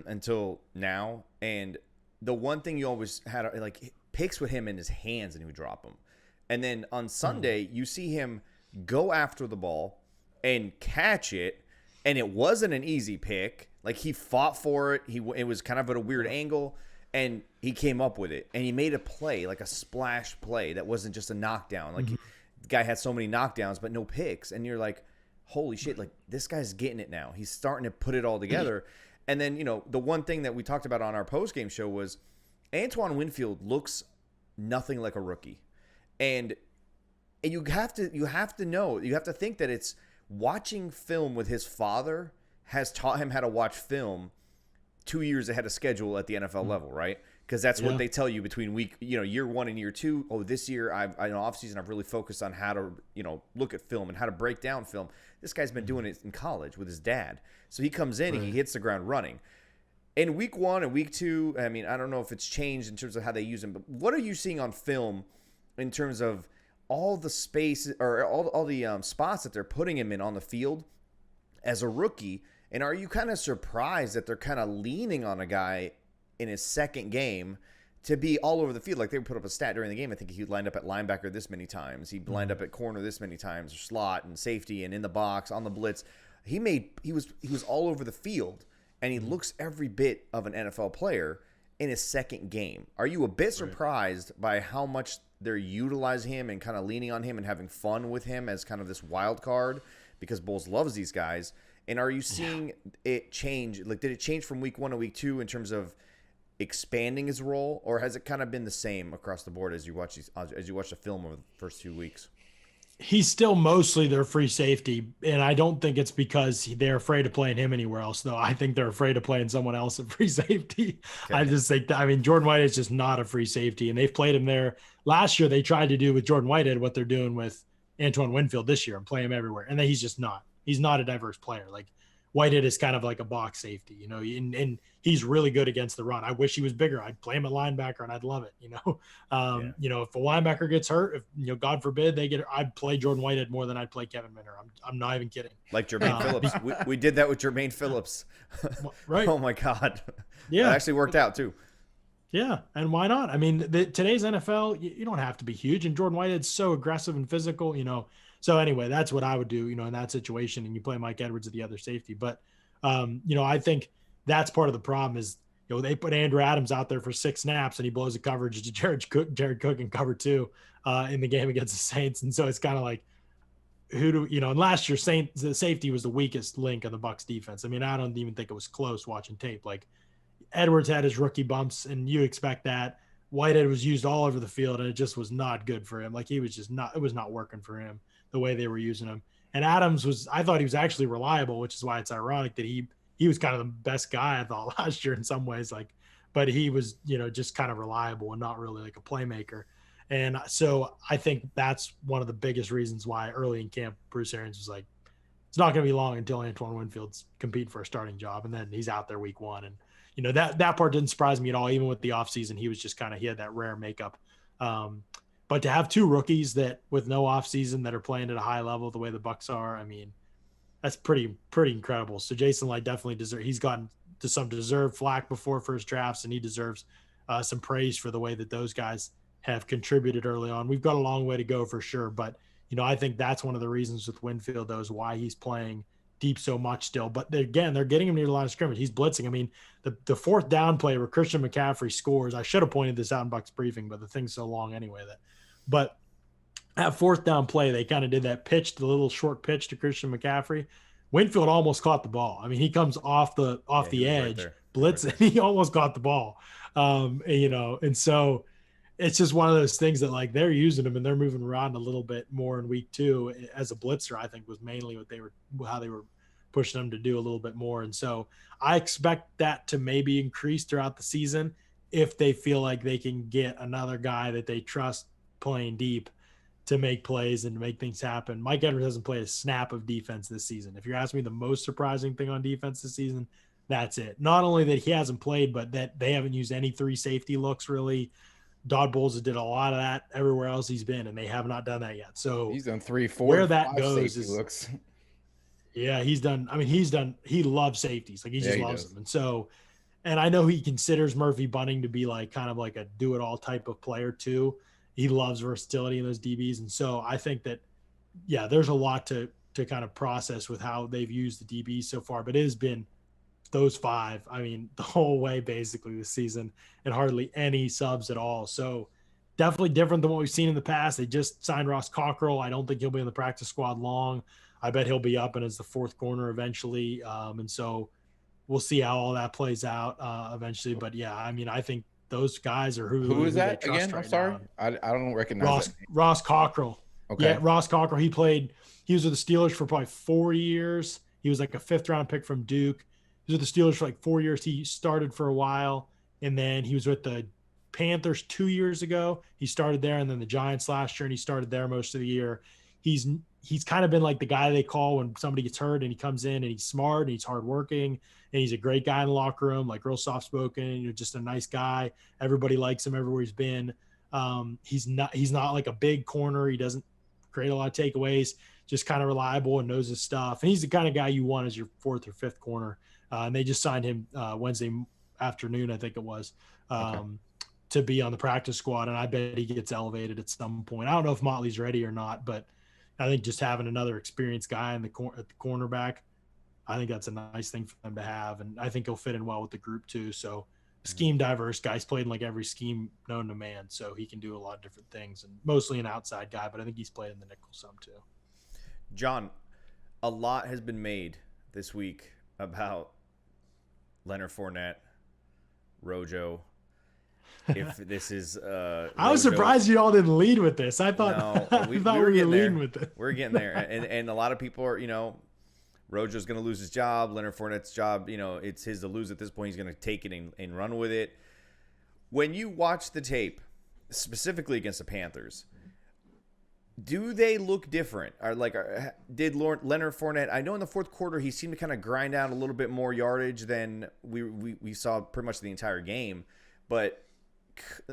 until now, and the one thing you always had, like, picks with him in his hands and he would drop them. And then on Sunday, you see him go after the ball and catch it, and it wasn't an easy pick. Like, he fought for it. It was kind of at a weird angle, and he came up with it. And he made a play, like a splash play that wasn't just a knockdown. Like, the guy had so many knockdowns but no picks. And you're like, holy shit, like, this guy's getting it now. He's starting to put it all together. And then, the one thing that we talked about on our post-game show was Antoine Winfield looks nothing like a rookie. And you have to think that it's watching film with his father has taught him how to watch film 2 years ahead of schedule at the NFL level, right? Because that's what they tell you between year 1 and year 2. Oh, this year in off season I've really focused on how to look at film and how to break down film. This guy's been doing it in college with his dad, so he comes in and he hits the ground running. In week 1 and week 2, I mean, I don't know if it's changed in terms of how they use him, but what are you seeing on film in terms of all the space or all the spots that they're putting him in on the field as a rookie? And are you kind of surprised that they're kind of leaning on a guy in his second game to be all over the field? Like, they would put up a stat during the game. I think he lined up at linebacker this many times. He lined up at corner this many times, or slot and safety and in the box, on the blitz. He was all over the field, and he looks every bit of an NFL player in his second game. Are you a bit surprised by how much they're utilizing him and kind of leaning on him and having fun with him as kind of this wild card? Because Bulls loves these guys. And are you seeing it change? Like, did it change from week 1 to week 2 in terms of expanding his role, or has it kind of been the same across the board as you watch the film over the first 2 weeks? He's still mostly their free safety, and I don't think it's because they're afraid of playing him anywhere else, though. I think they're afraid of playing someone else at free safety. Okay. I just think that, I mean, Jordan Whitehead is just not a free safety, and they've played him there. Last year, they tried to do with Jordan Whitehead what they're doing with Antoine Winfield this year and play him everywhere, and then he's just not. He's not a diverse player. Like, Whitehead is kind of like a box safety, you know, and he's really good against the run. I wish he was bigger. I'd play him at linebacker and I'd love it, you know. You know, if a linebacker gets hurt, if, you know, God forbid they get, I'd play Jordan Whitehead more than I'd play Kevin Minter. I'm not even kidding. Like Jermaine Phillips. We did that with Jermaine Phillips. Right. Oh my God. Yeah. That actually worked out too. Yeah. And why not? I mean, today's NFL, you don't have to be huge, and Jordan Whitehead's so aggressive and physical, you know. So anyway, that's what I would do, you know, in that situation. And you play Mike Edwards at the other safety. But, you know, I think that's part of the problem is, you know, they put Andrew Adams out there for 6 snaps and he blows the coverage to Jared Cook in cover 2 in the game against the Saints. And so it's kind of like, you know, and last year the safety was the weakest link of the Bucs defense. I mean, I don't even think it was close watching tape. Like, Edwards had his rookie bumps and you expect that. Whitehead was used all over the field and it just was not good for him. Like, he was just not, it was not working for him the way they were using him. And Adams I thought he was actually reliable, which is why it's ironic that he was kind of the best guy I thought last year in some ways, like, but he was, you know, just kind of reliable and not really like a playmaker. And so I think that's one of the biggest reasons why early in camp, Bruce Arians was like, it's not going to be long until Antoine Winfield's competing for a starting job. And then he's out there week 1. And, you know, that part didn't surprise me at all. Even with the offseason, he was just he had that rare makeup. But to have 2 rookies that with no offseason that are playing at a high level the way the Bucs are, I mean, that's pretty incredible. So Jason Light definitely he's gotten to some deserved flack before first drafts, and he deserves some praise for the way that those guys have contributed early on. We've got a long way to go for sure, but, you know, I think that's one of the reasons with Winfield, though, is why he's playing deep so much still. But they're getting him near the line of scrimmage. He's blitzing. I mean, the 4th down play where Christian McCaffrey scores, I should have pointed this out in Bucs briefing, but the thing's so long anyway but that 4th down play, they kind of did that pitch, the little short pitch to Christian McCaffrey. Winfield almost caught the ball. I mean, he comes off the edge, right blitz, and he almost caught the ball. You know, and so it's just one of those things that, like, they're using him and they're moving around a little bit more in week 2 as a blitzer. I think was mainly how they were pushing him to do a little bit more. And so I expect that to maybe increase throughout the season if they feel like they can get another guy that they trust playing deep to make plays and to make things happen. Mike Edwards hasn't played a snap of defense this season. If you're asking me the most surprising thing on defense this season, that's it. Not only that he hasn't played, but that they haven't used any 3 safety looks really. Dodd Bowles did a lot of that everywhere else he's been, and they have not done that yet. So he's done 3, 4, where that goes is looks. Yeah, he's done. I mean, he loves safeties. Like, he just loves them. And so, and I know he considers Murphy Bunting to be like kind of like a do-it-all type of player too. He loves versatility in those DBs. And so I think that, yeah, there's a lot to kind of process with how they've used the DBs so far, but it has been those 5, I mean, the whole way basically this season, and hardly any subs at all. So definitely different than what we've seen in the past. They just signed Ross Cockrell. I don't think he'll be in the practice squad long. I bet he'll be up and as the 4th corner eventually. And so we'll see how all that plays out eventually. But yeah, I mean, I think those guys are who is that again? I'm sorry. I don't recognize Ross Cockrell. Okay. Yeah, Ross Cockrell. He was with the Steelers for probably 4 years. He was like a 5th round pick from Duke. He was with the Steelers for like 4 years. He started for a while, and then he was with the Panthers 2 years ago. He started there, and then the Giants last year, and he started there most of the year. He's kind of been like the guy they call when somebody gets hurt, and he comes in and he's smart and he's hardworking and he's a great guy in the locker room, like real soft spoken, you know, just a nice guy. Everybody likes him everywhere he's been. He's not like a big corner. He doesn't create a lot of takeaways, just kind of reliable and knows his stuff. And he's the kind of guy you want as your 4th or 5th corner. And they just signed him Wednesday afternoon, I think it was, to be on the practice squad. And I bet he gets elevated at some point. I don't know if Motley's ready or not, but I think just having another experienced guy at the cornerback, I think that's a nice thing for them to have. And I think he'll fit in well with the group too. So scheme diverse guys, played in like every scheme known to man. So he can do a lot of different things, and mostly an outside guy, but I think he's played in the nickel some too. John, a lot has been made this week about Leonard Fournette, Rojo. if this is I was surprised you all didn't lead with this. I thought no, we were getting there. With it. We're getting there, and a lot of people are, Rojo's going to lose his job. Leonard Fournette's job, it's his to lose at this point. He's going to take it and run with it. When you watch the tape, specifically against the Panthers, do they look different? Did Leonard Fournette? I know in the fourth quarter he seemed to kind of grind out a little bit more yardage than we saw pretty much the entire game, but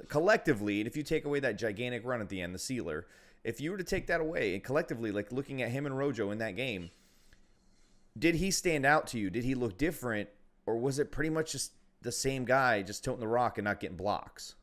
collectively, and if you take away that gigantic run at the end, the sealer, if you were to take that away and collectively, like looking at him and Rojo in that game, did he stand out to you? Did he look different, or was it pretty much just the same guy just toting the rock and not getting blocks?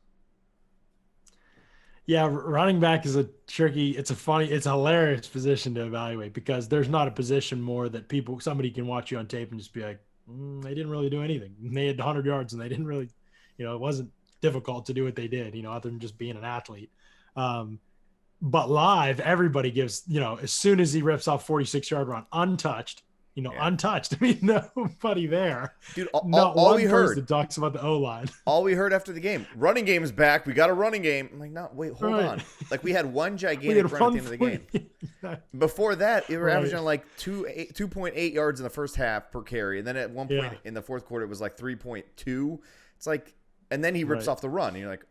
Yeah, running back is it's a hilarious position to evaluate, because there's not a position more that somebody can watch you on tape and just be like, they didn't really do anything. They had 100 yards and they didn't really, it wasn't difficult to do what they did, other than just being an athlete. But live, everybody gives, as soon as he rips off 46-yard run, untouched, untouched. I mean, nobody there. Dude, not all one we person heard that talks about the O-line. All we heard after the game, running game is back. We got a running game. I'm like, no, wait, hold on. Like, we had one gigantic run at the end of the game. Before that, we were averaging like 2.8 yards in the first half per carry. And then at one point in the fourth quarter, it was like 3.2. It's like, and then he rips off the run. And you're like,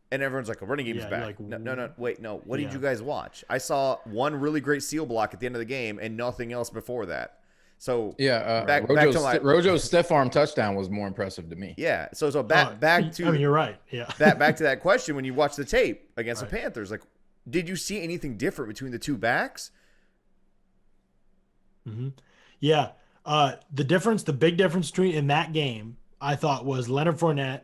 and everyone's like, a running game is back. Like, no, wait, no. What did you guys watch? I saw one really great seal block at the end of the game and nothing else before that. So Rojo's stiff arm touchdown was more impressive to me. Yeah. So back to. I mean, you're right. Yeah. back to that question. When you watch the tape against the Panthers, like, did you see anything different between the two backs? Mm-hmm. Yeah. The big difference between in that game, I thought, was Leonard Fournette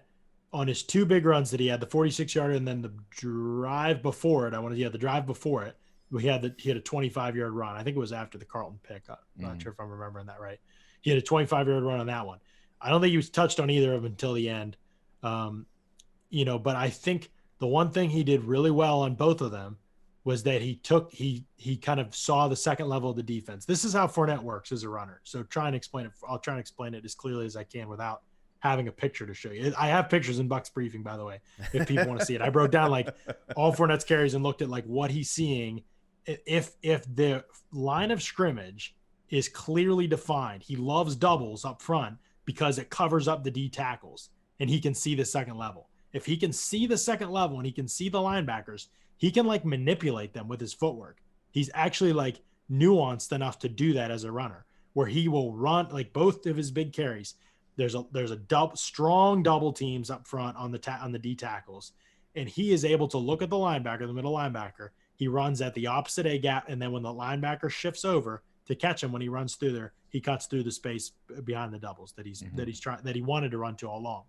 on his two big runs that he had, the 46-yarder and then the drive before it. The drive before it. He had a 25-yard run. I think it was after the Carlton pick. I'm not sure if I'm remembering that right. He had a 25-yard run on that one. I don't think he was touched on either of them until the end. But I think the one thing he did really well on both of them was that he kind of saw the second level of the defense. This is how Fournette works as a runner. So I'll try and explain it as clearly as I can without having a picture to show you. I have pictures in Bucs briefing, by the way, if people want to see it. I broke down like all Fournette's carries and looked at like what he's seeing. If the line of scrimmage is clearly defined, he loves doubles up front because it covers up the D tackles and he can see the second level. If he can see the second level and he can see the linebackers, he can like manipulate them with his footwork. He's actually like nuanced enough to do that as a runner, where he will run like both of his big carries. There's a strong double teams up front on the D tackles, and he is able to look at the linebacker, the middle linebacker. He runs at the opposite A gap, and then when the linebacker shifts over to catch him, when he runs through there, he cuts through the space behind the doubles that he wanted to run to all along.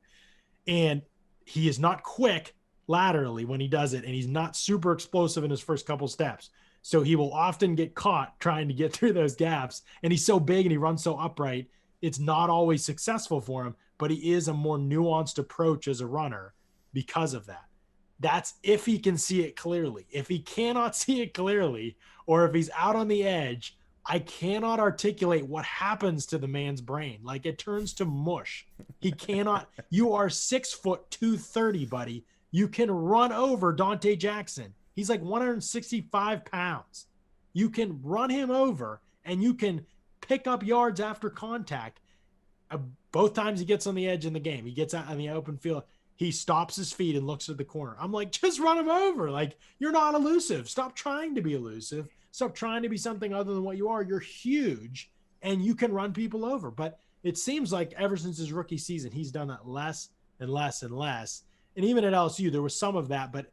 And he is not quick laterally when he does it, and he's not super explosive in his first couple steps. So he will often get caught trying to get through those gaps, and he's so big and he runs so upright. It's not always successful for him, but he is a more nuanced approach as a runner because of that. That's if he can see it clearly. If he cannot see it clearly, or if he's out on the edge, I cannot articulate what happens to the man's brain. Like, it turns to mush. He cannot. You are 6 foot 230, buddy. You can run over Dante Jackson. He's like 165 pounds. You can run him over, and you can pick up yards after contact. Both times he gets on the edge in the game, he gets out on the open field. He stops his feet and looks at the corner. I'm like, just run him over. Like, you're not elusive. Stop trying to be elusive. Stop trying to be something other than what you are. You're huge, and you can run people over. But it seems like ever since his rookie season, he's done that less and less and less. And even at LSU, there was some of that, but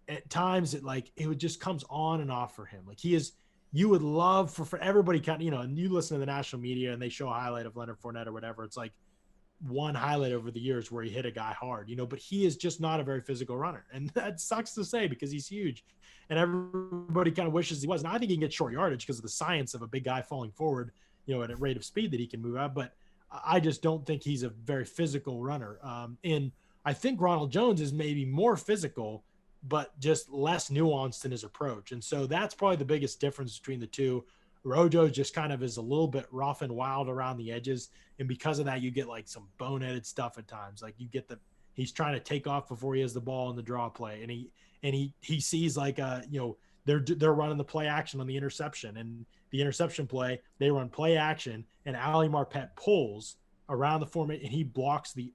at times it would just comes on and off for him. Like, you would love for everybody kind of, and you listen to the national media and they show a highlight of Leonard Fournette or whatever. It's like one highlight over the years where he hit a guy hard, but he is just not a very physical runner. And that sucks to say because he's huge and everybody kind of wishes he was. And I think he can get short yardage because of the science of a big guy falling forward, at a rate of speed that he can move out. But I just don't think he's a very physical runner. And I think Ronald Jones is maybe more physical, but just less nuanced in his approach. And so that's probably the biggest difference between the two. Rojo just kind of is a little bit rough and wild around the edges. And because of that, you get like some boneheaded stuff at times. Like you get He's trying to take off before he has the ball in the draw play. And he sees like, they're running the play action on the interception, and the interception play, they run play action, and Ali Marpet pulls around the formation, and he blocks the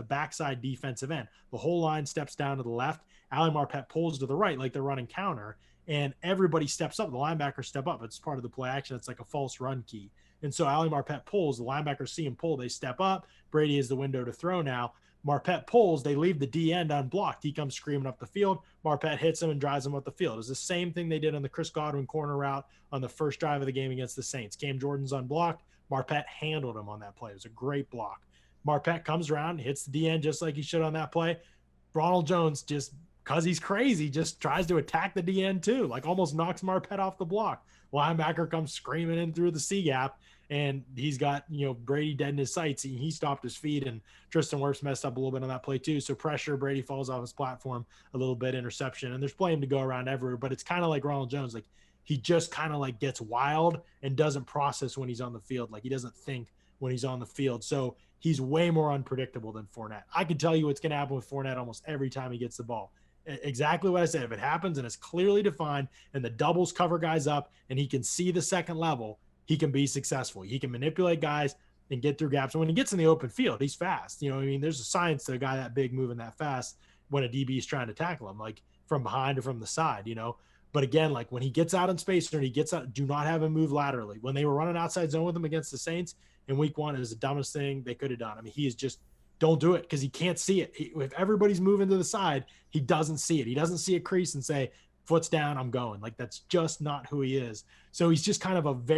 backside defensive end. The whole line steps down to the left. Ali Marpet pulls to the right, like they're running counter, and everybody steps up. The linebackers step up. It's part of the play action. It's like a false run key. And so Ali Marpet pulls. The linebackers see him pull. They step up. Brady is the window to throw now. Marpet pulls. They leave the D end unblocked. He comes screaming up the field. Marpet hits him and drives him up the field. It's the same thing they did on the Chris Godwin corner route on the first drive of the game against the Saints. Cam Jordan's unblocked. Marpet handled him on that play. It was a great block. Marpet comes around, hits the D end just like he should on that play. Ronald Jones, just because he's crazy, just tries to attack the D end too, like almost knocks Marpet off the block. Linebacker comes screaming in through the C gap, and he's got, Brady dead in his sights. He stopped his feet, and Tristan Wirfs messed up a little bit on that play too. So pressure, Brady falls off his platform a little bit, interception, and there's blame to go around everywhere. But it's kind of like Ronald Jones, like he just kind of like gets wild and doesn't process when he's on the field. Like he doesn't think when he's on the field. So he's way more unpredictable than Fournette. I can tell you what's going to happen with Fournette almost every time he gets the ball. Exactly what I said. If it happens and it's clearly defined and the doubles cover guys up and he can see the second level, he can be successful. He can manipulate guys and get through gaps. And when he gets in the open field, he's fast. There's a science to a guy that big moving that fast when a DB is trying to tackle him, like from behind or from the side, But again, like when he gets out in space or he gets out, do not have him move laterally. When they were running outside zone with him against the Saints in week 1, it was the dumbest thing they could have done. I mean, he is just, don't do it because he can't see it. If everybody's moving to the side, he doesn't see it. He doesn't see a crease and say, foot's down, I'm going. Like that's just not who he is. So he's just kind of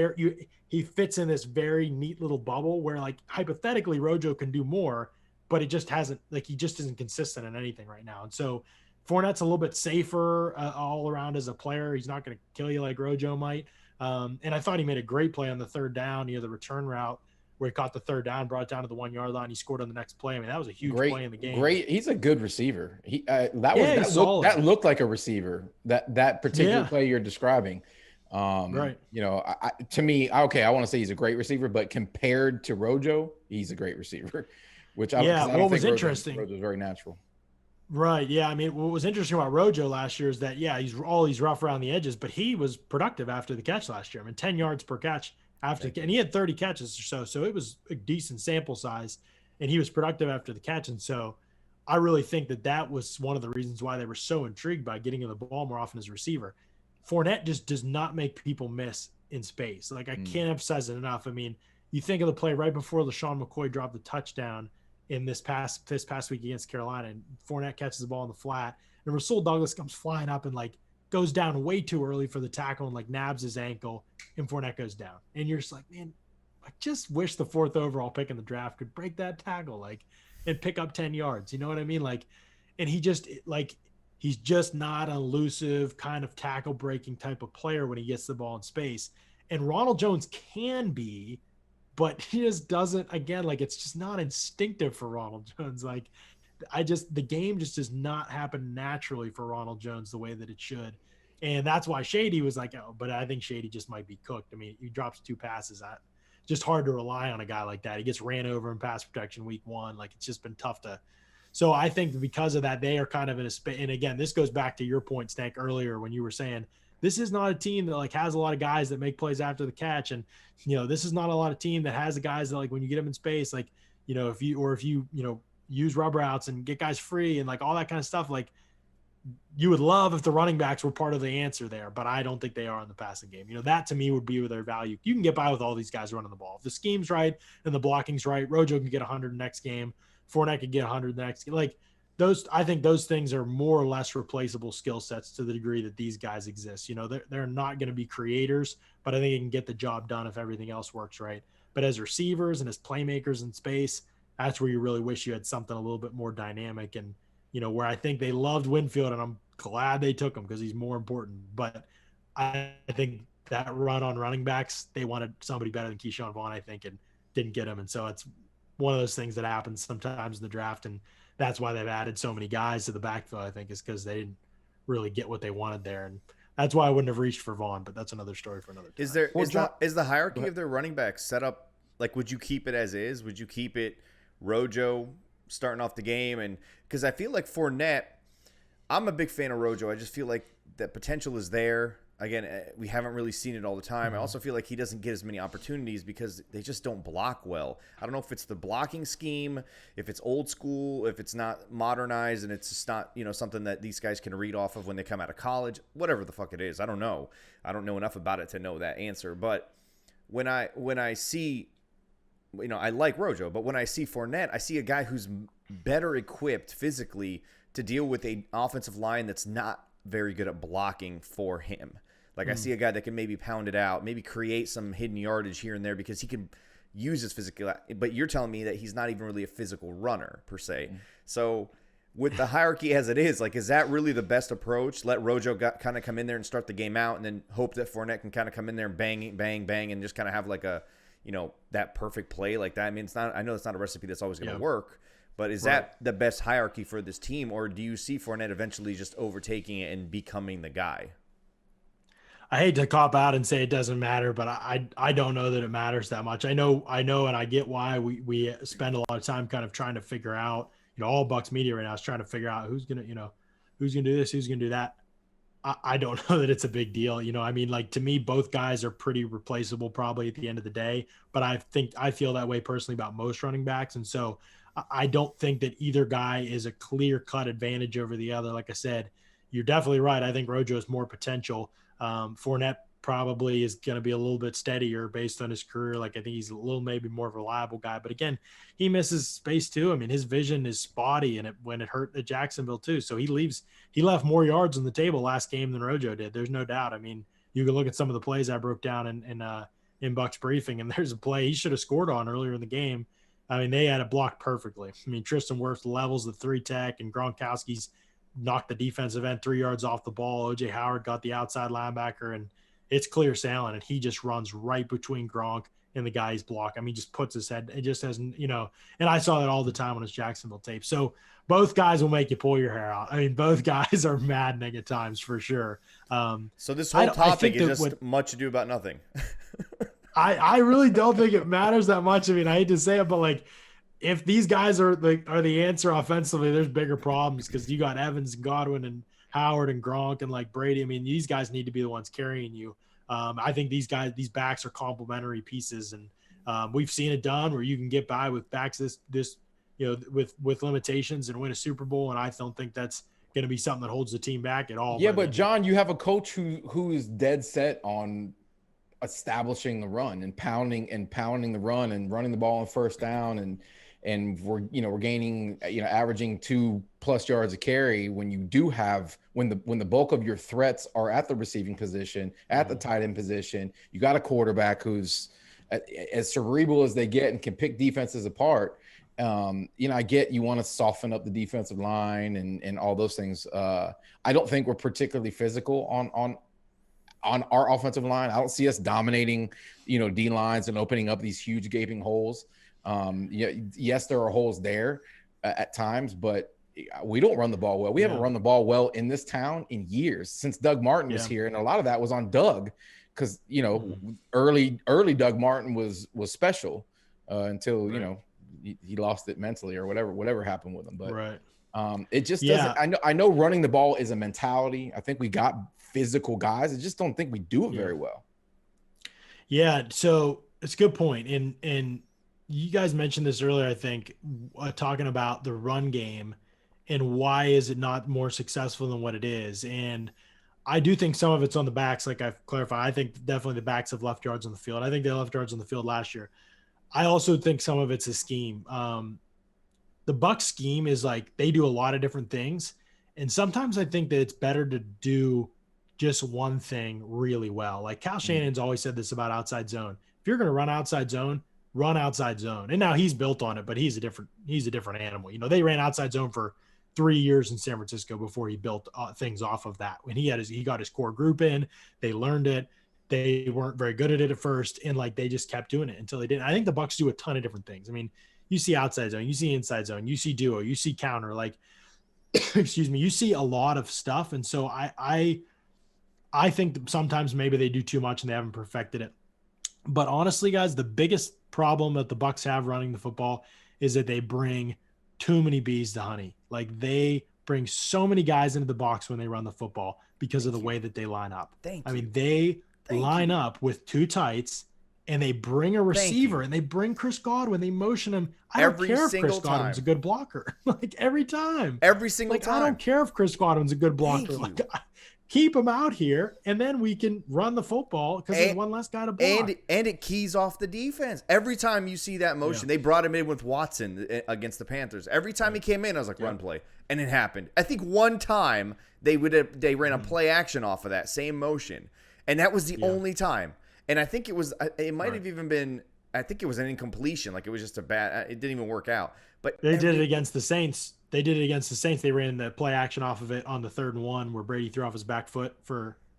he fits in this very neat little bubble where like hypothetically Rojo can do more, but it just hasn't, like he just isn't consistent in anything right now. And so Fournette's a little bit safer all around as a player. He's not going to kill you like Rojo might. And I thought he made a great play on the third down near the return route where he caught the third down, brought it down to the 1 yard line. He scored on the next play. I mean, that was a huge play in the game. Great. He's a good receiver. That looked like a receiver, that particular play you're describing. Right. To me, okay, I want to say he's a great receiver, but compared to Rojo, he's a great receiver, which I don't what was think interesting. Rojo's very natural. Right. Yeah. I mean, what was interesting about Rojo last year is that, he's rough around the edges, but he was productive after the catch last year. I mean, 10 yards per catch and he had 30 catches or so. So it was a decent sample size and he was productive after the catch. And so I really think that was one of the reasons why they were so intrigued by getting him the ball more often as a receiver. Fournette just does not make people miss in space. Like I can't emphasize it enough. I mean, you think of the play right before LaShawn McCoy dropped the touchdown in this past week against Carolina, and Fournette catches the ball in the flat, and Rasul Douglas comes flying up and like goes down way too early for the tackle and like nabs his ankle, and Fournette goes down. And you're just like, man, I just wish the 4th overall pick in the draft could break that tackle and pick up 10 yards. You know what I mean? Like, and he's just not an elusive kind of tackle breaking type of player when he gets the ball in space. And Ronald Jones can be, but he just doesn't, again, like it's just not instinctive for Ronald Jones. Like the game just does not happen naturally for Ronald Jones the way that it should. And that's why Shady was like, oh, but I think Shady just might be cooked. I mean, he drops 2 passes. Just hard to rely on a guy like that. He gets ran over in pass protection week 1. Like it's just been tough to. So I think because of that, they are kind of in a space. And again, this goes back to your point, Stank, earlier when you were saying, this is not a team that like has a lot of guys that make plays after the catch. And, this is not a lot of team that has the guys that like, when you get them in space, like, if you use rubber outs and get guys free and like all that kind of stuff, like you would love if the running backs were part of the answer there, but I don't think they are in the passing game. That to me would be their value. You can get by with all these guys running the ball. If the scheme's right and the blocking's right, Rojo can get 100 next game. Fournette can get 100 the next game. Like I think those things are more or less replaceable skill sets to the degree that these guys exist. They're not going to be creators, but I think they can get the job done if everything else works right. But as receivers and as playmakers in space, that's where you really wish you had something a little bit more dynamic. And, where I think they loved Winfield, and I'm glad they took him because he's more important. But I think that run on running backs, they wanted somebody better than Keyshawn Vaughn, I think, and didn't get him. And so it's one of those things that happens sometimes in the draft. And that's why they've added so many guys to the backfield, I think, is because they didn't really get what they wanted there. And that's why I wouldn't have reached for Vaughn, but that's another story for another time. Is the hierarchy of their running backs set up, like, would you keep it as is? Would you keep it Rojo, starting off the game, and because I feel like Fournette, I'm a big fan of Rojo. I just feel like that potential is there. Again, we haven't really seen it all the time. I also feel like he doesn't get as many opportunities because they just don't block well. I don't know if it's the blocking scheme, if it's old school, if it's not modernized, and it's just not, something that these guys can read off of when they come out of college, whatever the fuck it is. I don't know. I don't know enough about it to know that answer. But when I see, I like Rojo, but when I see Fournette, I see a guy who's better equipped physically to deal with an offensive line that's not very good at blocking for him. Like I see a guy that can maybe pound it out, maybe create some hidden yardage here and there because he can use his physical. But you're telling me that he's not even really a physical runner per se. So with the hierarchy as it is, like, is that really the best approach? Let Rojo kind of come in there and start the game out, and then hope that Fournette can kind of come in there and bang, bang, bang, and just kind of have like a, that perfect play like that. I mean, I know it's not a recipe that's always going to work. But is that the best hierarchy for this team, or do you see Fournette eventually just overtaking it and becoming the guy? I hate to cop out and say it doesn't matter, but I don't know that it matters that much. I know, and I get why we spend a lot of time kind of trying to figure out, all Bucs media right now is trying to figure out who's gonna do this, who's gonna do that. I don't know that it's a big deal. I mean, like, to me, both guys are pretty replaceable probably at the end of the day, but I feel that way personally about most running backs. And so I don't think that either guy is a clear-cut advantage over the other. Like I said, you're definitely right. I think Rojo has more potential. Fournette probably is going to be a little bit steadier based on his career. Like, I think he's a little maybe more of a reliable guy. But, again, he misses space too. I mean, his vision is spotty, and when it hurt at Jacksonville too. So he left more yards on the table last game than Rojo did. There's no doubt. I mean, you can look at some of the plays I broke down in Bucs briefing, and there's a play he should have scored on earlier in the game. I mean, they had it blocked perfectly. I mean, Tristan Wirfs levels the 3-tech, and Gronkowski's knocked the defensive end 3 yards off the ball. O.J. Howard got the outside linebacker, and it's clear sailing, and he just runs right between Gronk and the guy's block. I mean, just puts his head. It just hasn't, and I saw that all the time on his Jacksonville tape. So both guys will make you pull your hair out. I mean, both guys are maddening at times for sure. So this whole topic is just much ado about nothing. I really don't think it matters that much. I mean, I hate to say it, but like, if these guys are the answer offensively, there's bigger problems because you got Evans and Godwin and Howard and Gronk and like Brady. I mean, these guys need to be the ones carrying you. I think these backs are complementary pieces, and we've seen it done where you can get by with backs this with limitations and win a Super Bowl. And I don't think that's going to be something that holds the team back at all. Yeah, but John, you have a coach who is dead set on establishing the run and pounding the run and running the ball on first down and we're gaining averaging 2+ yards a carry when you do have when the bulk of your threats are at the receiving position, at the tight end position. You got a quarterback who's as cerebral as they get and can pick defenses apart. I get you want to soften up the defensive line and all those things. I don't think we're particularly physical on our offensive line. I don't see us dominating, D lines and opening up these huge gaping holes. Yes, there are holes there at times, but we don't run the ball well. We haven't run the ball well in this town in years since Doug Martin was here. And a lot of that was on Doug because, early Doug Martin was special until, he lost it mentally or whatever happened with him. But it just doesn't. I know running the ball is a mentality. I think we got physical guys. I just don't think we do it very well. Yeah. So it's a good point. And you guys mentioned this earlier, I think, talking about the run game and why is it not more successful than what it is. And I do think some of it's on the backs. Like I've clarified, I think definitely the backs have left yards on the field. I think they left yards on the field last year. I also think some of it's a scheme. The Bucs scheme is like, they do a lot of different things. And sometimes I think that it's better to do just one thing really well. Like Kyle Shanahan's always said this about outside zone. If you're going to run outside zone, run outside zone. And now he's built on it, but he's a different animal. They ran outside zone for 3 years in San Francisco before he built things off of that. When he got his core group in, they learned it. They weren't very good at it at first. And like, they just kept doing it until they didn't. I think the Bucs do a ton of different things. I mean, you see outside zone, you see inside zone, you see duo, you see counter, like, excuse me, you see a lot of stuff. And so I think that sometimes maybe they do too much and they haven't perfected it. But honestly, guys, the biggest problem that the Bucs have running the football is that they bring too many bees to honey. Like they bring so many guys into the box when they run the football because of the way that they line up. Thank I you. mean, they line up with two tights and they bring a receiver and they bring Chris Godwin. They motion him. I don't care if Chris Godwin's a good blocker. Like every time. Every single time. I don't care if Chris Godwin's a good blocker. Like keep him out here and then we can run the football because there's one less guy to block. And it keys off the defense. Every time you see that motion, they brought him in with Watson against the Panthers. Every time he came in, I was like, run play. And it happened. I think one time they ran a play action off of that same motion. And that was the only time. And I think it might have even been, I think it was an incompletion. Like it was just it didn't even work out. But they did it against the Saints. They ran the play action off of it on the 3rd and 1 where Brady threw off his back foot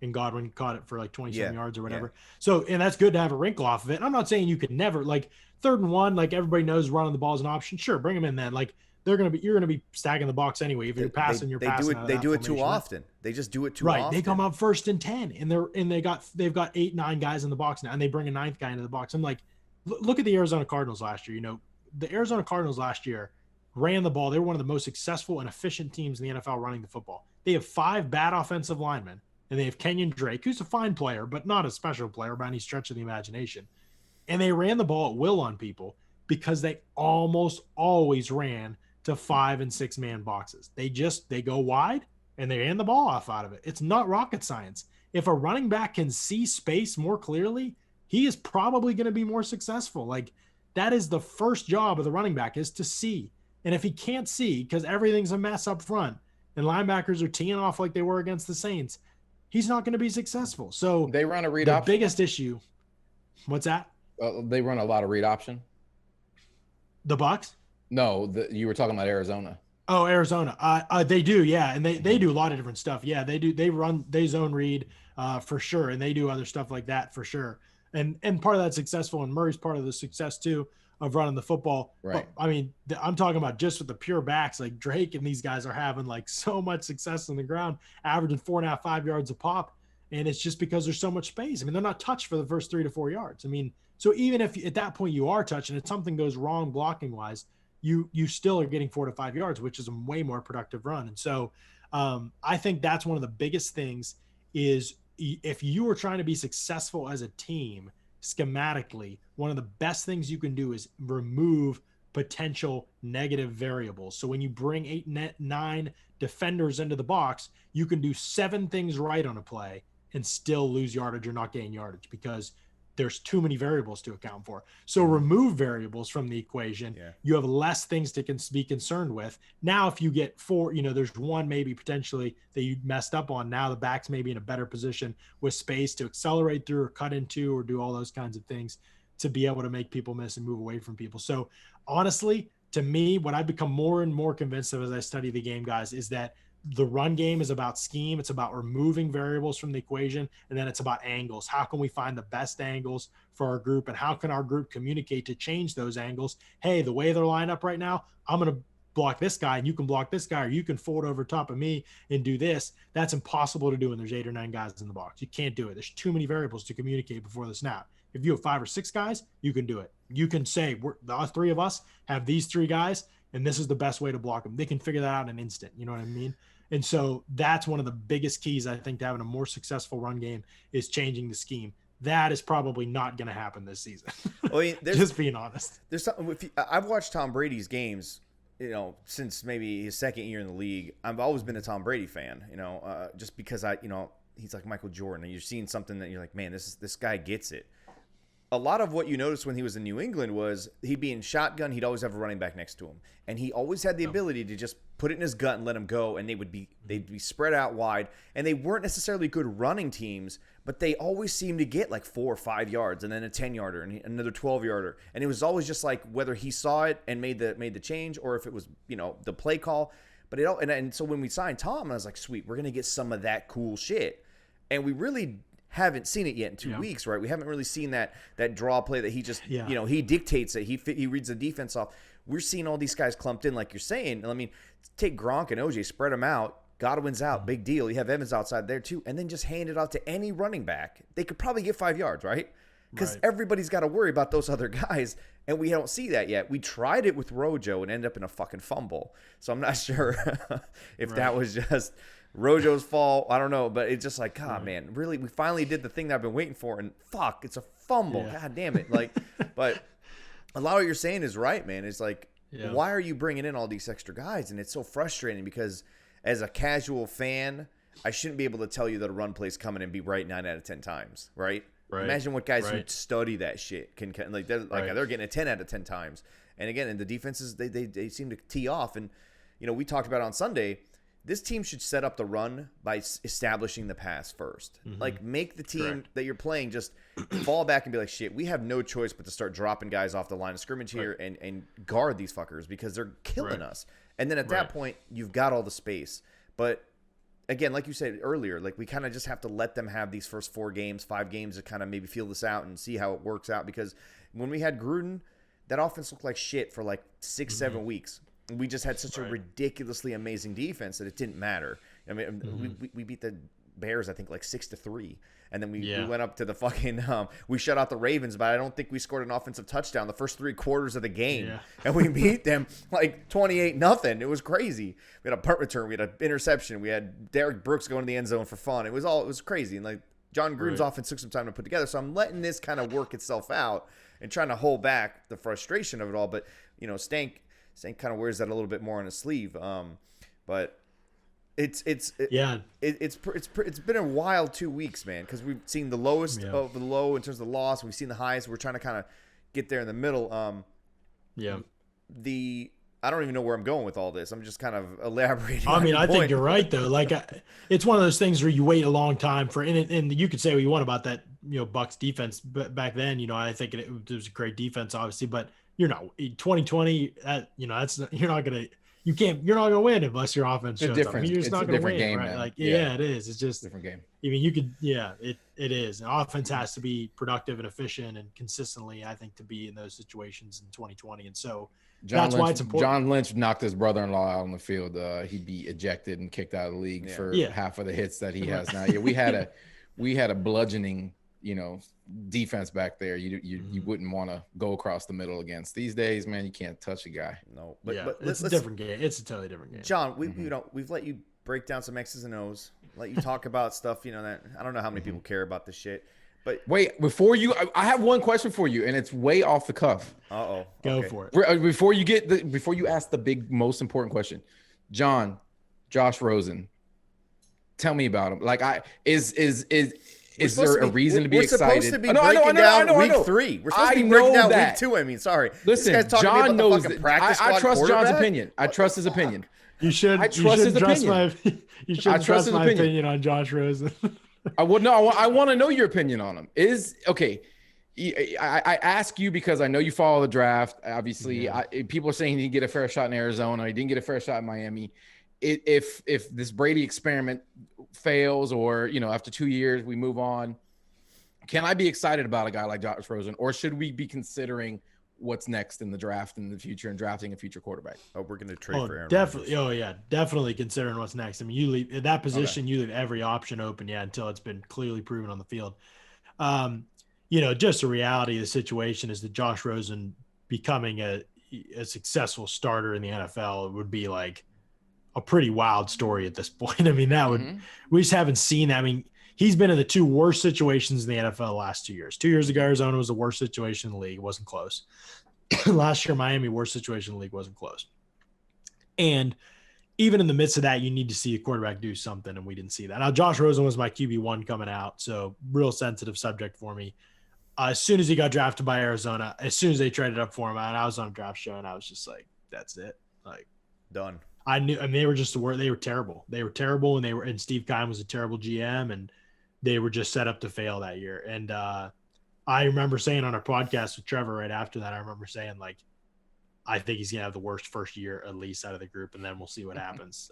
and Godwin caught it for like 27 yards or whatever. Yeah. So, and that's good to have a wrinkle off of it. And I'm not saying you could never, like 3rd and 1, like everybody knows running the ball is an option. Sure, bring them in then. Like you're going to be stacking the box anyway. If you're passing, you're passing. They do it too often. They just do it too often. Right. They come up 1st and 10 and they've got 8, 9 guys in the box now and they bring a 9th guy into the box. I'm like, look at the Arizona Cardinals last year. You know, the Arizona Cardinals last year ran the ball. They were one of the most successful and efficient teams in the NFL running the football. They have 5 bad offensive linemen, and they have Kenyon Drake, who's a fine player, but not a special player by any stretch of the imagination. And they ran the ball at will on people because they almost always ran to 5 and 6 man boxes. They go wide and they ran the ball off out of it. It's not rocket science. If a running back can see space more clearly, he is probably going to be more successful. Like that is the first job of the running back is to see. And if he can't see because everything's a mess up front and linebackers are teeing off like they were against the Saints, he's not going to be successful. So they run a read option. The biggest issue. What's that? They run a lot of read option. The Bucs? No, you were talking about Arizona. Oh, Arizona. They do, yeah, and they do a lot of different stuff. Yeah, they do. They zone read for sure, and they do other stuff like that for sure. And part of that's successful, and Murray's part of the success too of running the football. Right. But, I mean, I'm talking about just with the pure backs. Like Drake and these guys are having like so much success on the ground, averaging 4.5, 5 yards a pop, and it's just because there's so much space. I mean, they're not touched for the first 3 to 4 yards. I mean, so even if at that point you are touching, if something goes wrong blocking wise, you still are getting 4 to 5 yards, which is a way more productive run. And so I think that's one of the biggest things is if you are trying to be successful as a team schematically, one of the best things you can do is remove potential negative variables. So when you bring 8, 9 defenders into the box, you can do 7 things right on a play and still lose yardage or not gain yardage because there's too many variables to account for. So remove variables from the equation. Yeah. You have less things to be concerned with. Now, if you get 4, there's one maybe potentially that you messed up on. Now the back's maybe in a better position with space to accelerate through or cut into or do all those kinds of things to be able to make people miss and move away from people. So honestly, to me, what I've become more and more convinced of as I study the game, guys, is that the run game is about scheme. It's about removing variables from the equation. And then it's about angles. How can we find the best angles for our group? And how can our group communicate to change those angles? Hey, the way they're lined up right now, I'm going to block this guy and you can block this guy, or you can fold over top of me and do this. That's impossible to do when there's 8 or 9 guys in the box. You can't do it. There's too many variables to communicate before the snap. If you have 5 or 6 guys, you can do it. You can say, the 3 of us have these 3 guys, and this is the best way to block them. They can figure that out in an instant. You know what I mean? And so that's one of the biggest keys, I think, to having a more successful run game is changing the scheme. That is probably not going to happen this season. Just being honest. There's something. I've watched Tom Brady's games, since maybe his 2nd year in the league. I've always been a Tom Brady fan, just because he's like Michael Jordan, and you're seeing something that you're like, man, this guy gets it. A lot of what you noticed when he was in New England was he'd be in shotgun. He'd always have a running back next to him. And he always had the ability to just put it in his gut and let him go. And they'd be spread out wide. And they weren't necessarily good running teams, but they always seemed to get like 4 or 5 yards and then a 10-yarder and another 12-yarder. And it was always just like whether he saw it and made the change or if it was, the play call. But and so when we signed Tom, I was like, sweet, we're going to get some of that cool shit. And we really haven't seen it yet in 2 weeks, right? We haven't really seen that draw play that he just, he dictates it. He reads the defense off. We're seeing all these guys clumped in, like you're saying. I mean, take Gronk and OJ, spread them out. Godwin's out, big deal. You have Evans outside there too, and then just hand it off to any running back. They could probably get 5 yards, right? because everybody's got to worry about those other guys, and we don't see that yet. We tried it with Rojo and ended up in a fucking fumble. So I'm not sure if that was just Rojo's fault. I don't know, but it's just like, God, man, really, we finally did the thing that I've been waiting for, and fuck, it's a fumble. Yeah. God damn it. Like, but a lot of what you're saying is right, man. It's like, why are you bringing in all these extra guys? And it's so frustrating because as a casual fan, I shouldn't be able to tell you that a run play's coming and be right 9 out of 10 times, right? Imagine what guys who study that shit can like. They're getting it 10 out of 10 times. And again, in the defenses, they seem to tee off. And we talked about on Sunday. This team should set up the run by establishing the pass first. Mm-hmm. Like, make the team that you're playing just fall back and be like, shit, we have no choice but to start dropping guys off the line of scrimmage here and guard these fuckers because they're killing us. And then at that point, you've got all the space. But again, like you said earlier, like, we kind of just have to let them have these first 4 games, 5 games to kind of maybe feel this out and see how it works out. Because when we had Gruden, that offense looked like shit for like 6-7 weeks. We just had such a ridiculously amazing defense that it didn't matter. I mean, we beat the Bears, I think, like 6-3. And then we went up to the fucking we shut out the Ravens, but I don't think we scored an offensive touchdown the first 3 quarters of the game. Yeah. And we beat them like 28-0. It was crazy. We had a punt return, we had an interception, we had Derek Brooks going to the end zone for fun. It was crazy. And like, John Gruden's offense took some time to put together. So I'm letting this kind of work itself out and trying to hold back the frustration of it all. But Stank kind of wears that a little bit more on his sleeve. But it's been a wild 2 weeks, man, because we've seen the lowest of the low in terms of the loss. We've seen the highs. We're trying to kind of get there in the middle. I don't even know where I'm going with all this. I'm just kind of elaborating. I mean, I think you're right though. Like, it's one of those things where you wait a long time for, and you could say what you want about that, Bucs defense back then. I think it was a great defense, obviously, but 2020, you're not gonna win unless your offense shows up. I mean, you're just not gonna win, game, right? Man. Like, it is. It's just different game. I mean, you could, it is. And offense has to be productive and efficient and consistently, I think, to be in those situations in 2020. And so why it's important. John Lynch knocked his brother-in-law out on the field. He'd be ejected and kicked out of the league for half of the hits that he has now. Yeah, we had a bludgeoning, defense back there. You wouldn't want to go across the middle against. These days, man, you can't touch a guy. No, but it's a different game. It's a totally different game. John, we've let you break down some X's and O's, let you talk about stuff, that I don't know how many people care about this shit. But wait, before I have one question for you, and it's way off the cuff. Uh-oh. Go for it. Before you ask the big, most important question, Josh Rosen, tell me about him. Like, is there a reason to be excited? We're supposed to be breaking down week 3. We're supposed to be breaking down week 2. Sorry. Listen, John knows that. I trust John's opinion. I trust his opinion. You should. I trust his opinion. You should trust my opinion on Josh Rosen. I want to know your opinion on him. I ask you because I know you follow the draft. Obviously, people are saying he didn't get a fair shot in Arizona. He didn't get a fair shot in Miami. If this Brady experiment fails, or after 2 years we move on, can I be excited about a guy like Josh Rosen, or should we be considering what's next in the draft in the future and drafting a future quarterback? Oh, we're going to trade for Aaron definitely. Rodgers. Oh yeah, definitely considering what's next. I mean, you leave at that position, you leave every option open, until it's been clearly proven on the field. Just the reality of the situation is that Josh Rosen becoming a successful starter in the NFL would be like a pretty wild story at this point. I mean, we just haven't seen that. I mean, he's been in the 2 worst situations in the NFL the last 2 years. 2 years ago, Arizona was the worst situation in the league. It wasn't close. Last year, Miami, worst situation in the league, wasn't close. And even in the midst of that, you need to see a quarterback do something, and we didn't see that. Now, Josh Rosen was my QB1 coming out, so real sensitive subject for me. As soon as he got drafted by Arizona, as soon as they traded up for him, and I was on a draft show, and I was just like, that's it. Like, done. I knew, I mean, they were terrible. They were terrible, and Steve Keim was a terrible GM, and they were just set up to fail that year. And I remember saying on our podcast with Trevor right after that, I remember saying, like, I think he's going to have the worst first year at least out of the group, and then we'll see what happens.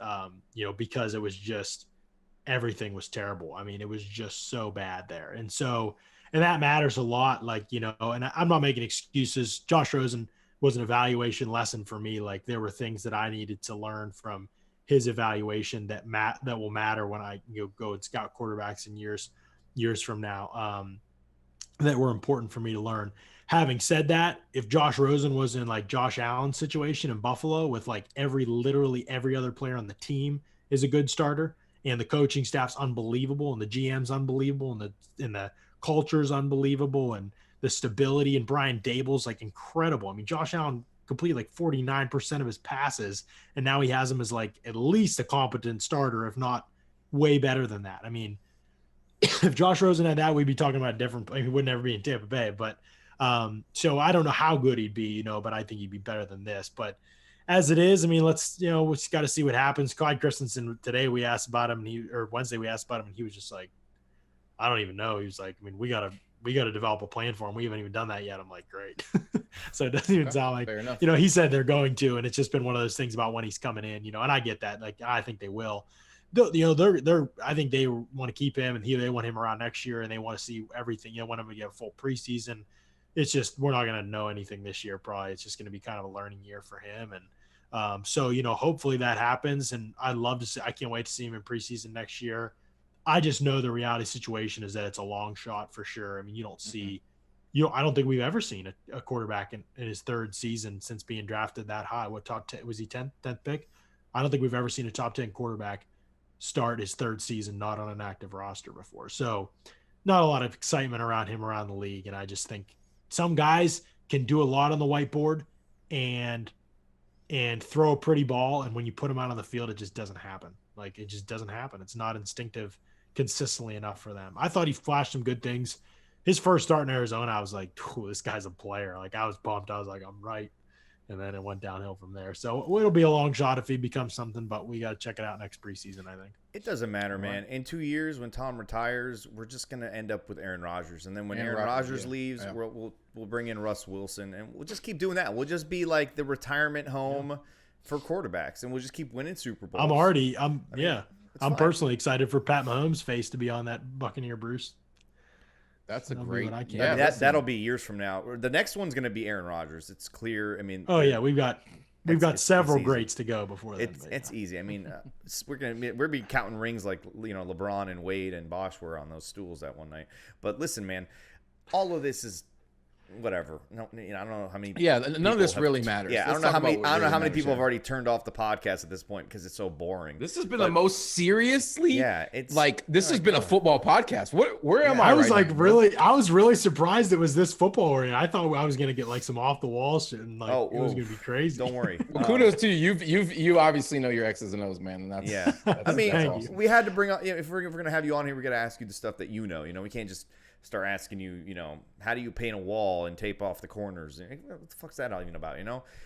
Because it was just, everything was terrible. I mean, it was just so bad there. And that matters a lot. Like, and I'm not making excuses. Josh Rosen was an evaluation lesson for me. Like, there were things that I needed to learn from his evaluation that will matter when I go and scout quarterbacks in years from now. that were important for me to learn. Having said that, if Josh Rosen was in like Josh Allen's situation in Buffalo with like literally every other player on the team is a good starter and the coaching staff's unbelievable and the GM's unbelievable and the culture's unbelievable and the stability, and Brian Dable's like incredible. I mean, Josh Allen completed like 49% of his passes, and now he has him as like at least a competent starter, if not way better than that. I mean, if Josh Rosen had that, we'd be talking about a different. I mean, he would never be in Tampa Bay, but so I don't know how good he'd be, but I think he'd be better than this. But as it is, I mean, we just got to see what happens. Clyde Christensen today, we asked about him, or Wednesday we asked about him, and he was just like, I don't even know. He was like, I mean, we gotta develop a plan for him. We haven't even done that yet. I'm like, great. So it doesn't even sound like, he said they're going to, and it's just been one of those things about when he's coming in, and I get that. Like, I think they will. I think they want to keep him, and they want him around next year, and they want to see everything. Want him to get a full preseason. It's just, we're not going to know anything this year. Probably it's just going to be kind of a learning year for him. And so, hopefully that happens. And I'd love to see, I can't wait to see him in preseason next year. I just know the reality situation is that it's a long shot for sure. I mean, you don't see, I don't think we've ever seen a quarterback in his third season since being drafted that high. What top 10 was he? 10th pick? I don't think we've ever seen a top 10 quarterback start his third season not on an active roster before. So not a lot of excitement around him around the league. And I just think some guys can do a lot on the whiteboard and throw a pretty ball. And when you put them out on the field, it just doesn't happen. Like, it just doesn't happen. It's not instinctive consistently enough for them. I thought he flashed some good things. His first start in Arizona, I was like, this guy's a player. Like, I was pumped. I was like, I'm right. And then it went downhill from there. So it'll be a long shot if he becomes something, but we got to check it out next preseason, I think. It doesn't matter, man. In 2 years, when Tom retires, we're just going to end up with Aaron Rodgers. And then when Aaron Rodgers leaves, we'll bring in Russ Wilson, and we'll just keep doing that. We'll just be like the retirement home for quarterbacks, and we'll just keep winning Super Bowls. I'm personally excited for Pat Mahomes' face to be on that Buccaneer Bruce. That's a great. That'll be years from now. The next one's going to be Aaron Rodgers. It's clear. I mean, we've got several greats to go before that. It's easy. I mean, we're be counting rings like LeBron and Wade and Bosch were on those stools that one night. But listen, man, all of this is whatever. No, I don't know how many. Yeah, none of this really matters. Yeah, I don't know how many people have already turned off the podcast at this point because it's so boring. This has been the most seriously. Yeah, it's like this has been a football podcast. Where am I? I was I was really surprised it was this football oriented. I thought I was gonna get like some off the wall shit and like it was gonna be crazy. Don't worry. Well, kudos to you. You obviously know your X's and O's, man. And I mean, awesome. We had to bring up. If we're gonna have you on here, we got to ask you the stuff that you know. We can't just start asking you, how do you paint a wall and tape off the corners? What the fuck's that even about,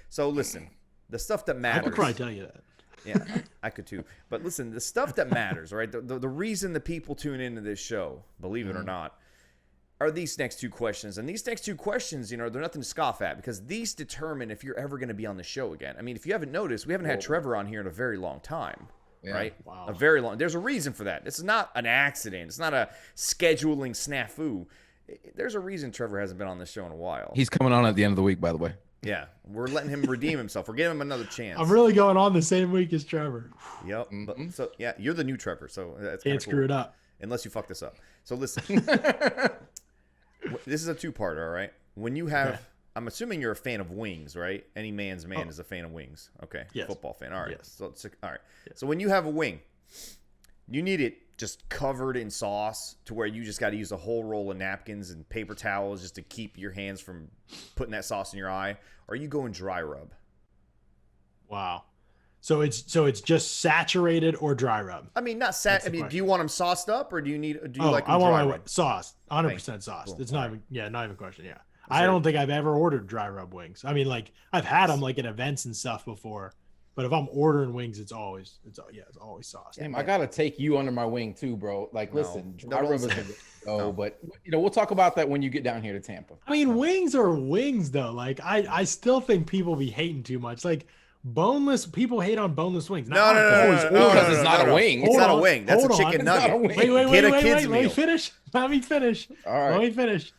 So listen, the stuff that matters. I could probably tell you that. Yeah, I could too. But listen, the stuff that matters, right? The reason the people tune into this show, believe it or not, are these next two questions. And these next two questions, they're nothing to scoff at because these determine if you're ever going to be on the show again. I mean, if you haven't noticed, we haven't had Trevor on here in a very long time. Yeah. Right? Wow. A very long. There's a reason for that. This is not an accident. It's not a scheduling snafu. There's a reason Trevor hasn't been on this show in a while. He's coming on at the end of the week, by the way. Yeah, we're letting him redeem himself. We're giving him another chance. I'm really going on the same week as Trevor. Yep. Mm-hmm. So yeah, you're the new Trevor. So that's can't screw it up unless you fuck this up. So listen, this is a two-parter. All right. When you have. I'm assuming you're a fan of wings, right? Any man's man is a fan of wings. Okay. Yes. Football fan. All right. Yes. So all right. Yes. So when you have a wing, you need it just covered in sauce to where you just got to use a whole roll of napkins and paper towels just to keep your hands from putting that sauce in your eye. Or are you going dry rub? Wow. So it's just saturated or dry rub. I mean, not I mean, do you want them sauced up or do you like them I want dry my rub? Sauce, 100% sauce. It's not even a question. Yeah. I don't think I've ever ordered dry rub wings. I mean, like I've had them like at events and stuff before, but if I'm ordering wings, it's always sauce. Damn, I gotta take you under my wing too, bro. Like, listen, dry rub is but we'll talk about that when you get down here to Tampa. I mean, wings are wings though. Like I still think people be hating too much. Like boneless people hate on boneless wings. No, because it's not a wing. It's not a wing. That's a chicken nugget. Wait. Let me finish. All right. Let me finish.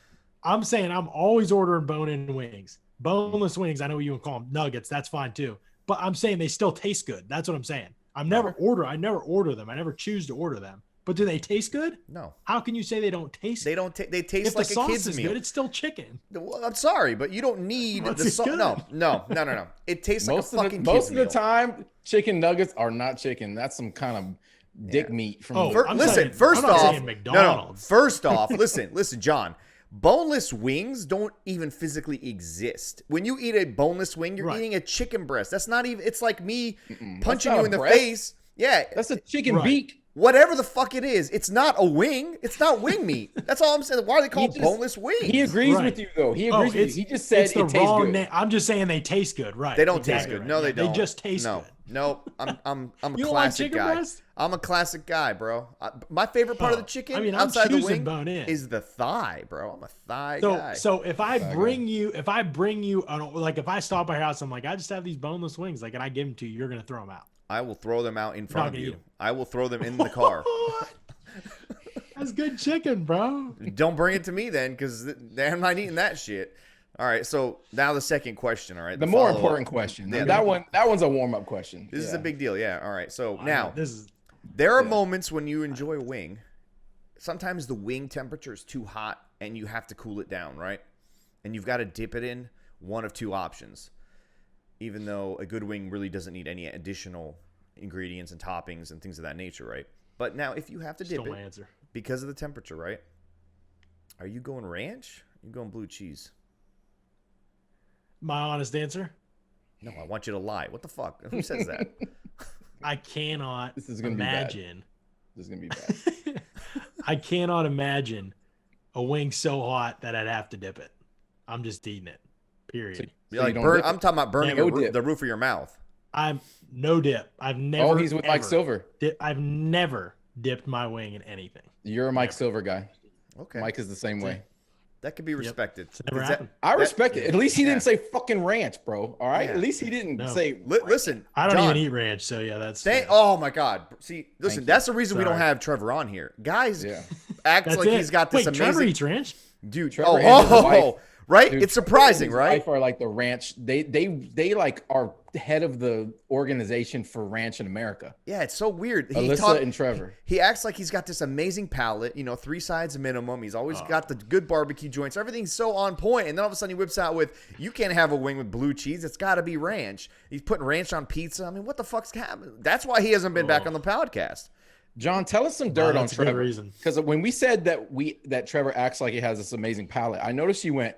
I'm saying I'm always ordering bone-in wings. Boneless wings, I know you would call them nuggets. That's fine too. But I'm saying they still taste good. That's what I'm saying. I never order them. I never choose to order them. But do they taste good? No. How can you say they don't taste? They don't. They taste if like the a sauce kid's is meal. good, it's still chicken. Well, I'm sorry, but you don't need What's the it sauce. good? No. It tastes like a fucking most kid's of meal. the time, chicken nuggets are not chicken. That's some kind of dick meat from. First off, McDonald's. First off, listen, John. Boneless wings don't even physically exist. When you eat a boneless wing, you're eating a chicken breast. That's not even. It's like me punching you in the face. Yeah, that's a chicken beak. Whatever the fuck it is, it's not a wing. It's not wing meat. That's all I'm saying. Why are they called boneless wings? He agrees with you, though. He agrees with you. He just said it tastes good. I'm just saying they taste good, right? They don't taste good. No, they don't. They just taste good. No, I'm a classic guy. Breast? I'm a classic guy, bro. My favorite part of the chicken outside the wing is the thigh, bro. I'm a thigh guy. So if I bring you, if I stop by your house, I'm like, I just have these boneless wings, like, and I give them to you, you're gonna throw them out. I will throw them out in front of you. I will throw them in the car. That's good chicken, bro. Don't bring it to me then, because I'm not eating that shit. All right, so now the second question. All right, the more important question. Yeah, that one's a warm up question. This is a big deal. Yeah. All right. So now there are moments when you enjoy a wing. Sometimes the wing temperature is too hot and you have to cool it down, right? And you've got to dip it in one of two options. Even though a good wing really doesn't need any additional ingredients and toppings and things of that nature, right? But now if you have to dip it because of the temperature, right? Are you going ranch? Are you going blue cheese? My honest answer? No, I want you to lie. What the fuck? Who says that? I cannot This is gonna imagine. Be bad. This is going to be bad. I cannot imagine a wing so hot that I'd have to dip it. I'm just eating it. Period. So I'm talking about burning the roof of your mouth. I'm no dip. I've never. Oh, he's with Mike Silver. I've never dipped my wing in anything. You're a Mike Silver guy. Okay. Mike is the same way. That could be respected. I respect it. At least he didn't say fucking ranch, bro. All right. Yeah. At least he didn't say. Listen, I don't even eat ranch, so yeah, that's. Oh my God! See, listen, that's the reason we don't have Trevor on here. Guys, acts like he's got this amazing. Trevor eats ranch, dude. Trevor right? Dude, it's surprising, right? Wife are like the ranch. They like are head of the organization for ranch in America. Yeah, it's so weird. Alyssa and Trevor. He acts like he's got this amazing palate. 3 sides minimum. He's always got the good barbecue joints. Everything's so on point. And then all of a sudden he whips out with, you can't have a wing with blue cheese. It's got to be ranch. He's putting ranch on pizza. I mean, what the fuck's happening? That's why he hasn't been back on the podcast. John, tell us some dirt on Trevor. Because when we said that Trevor acts like he has this amazing palate, I noticed you went,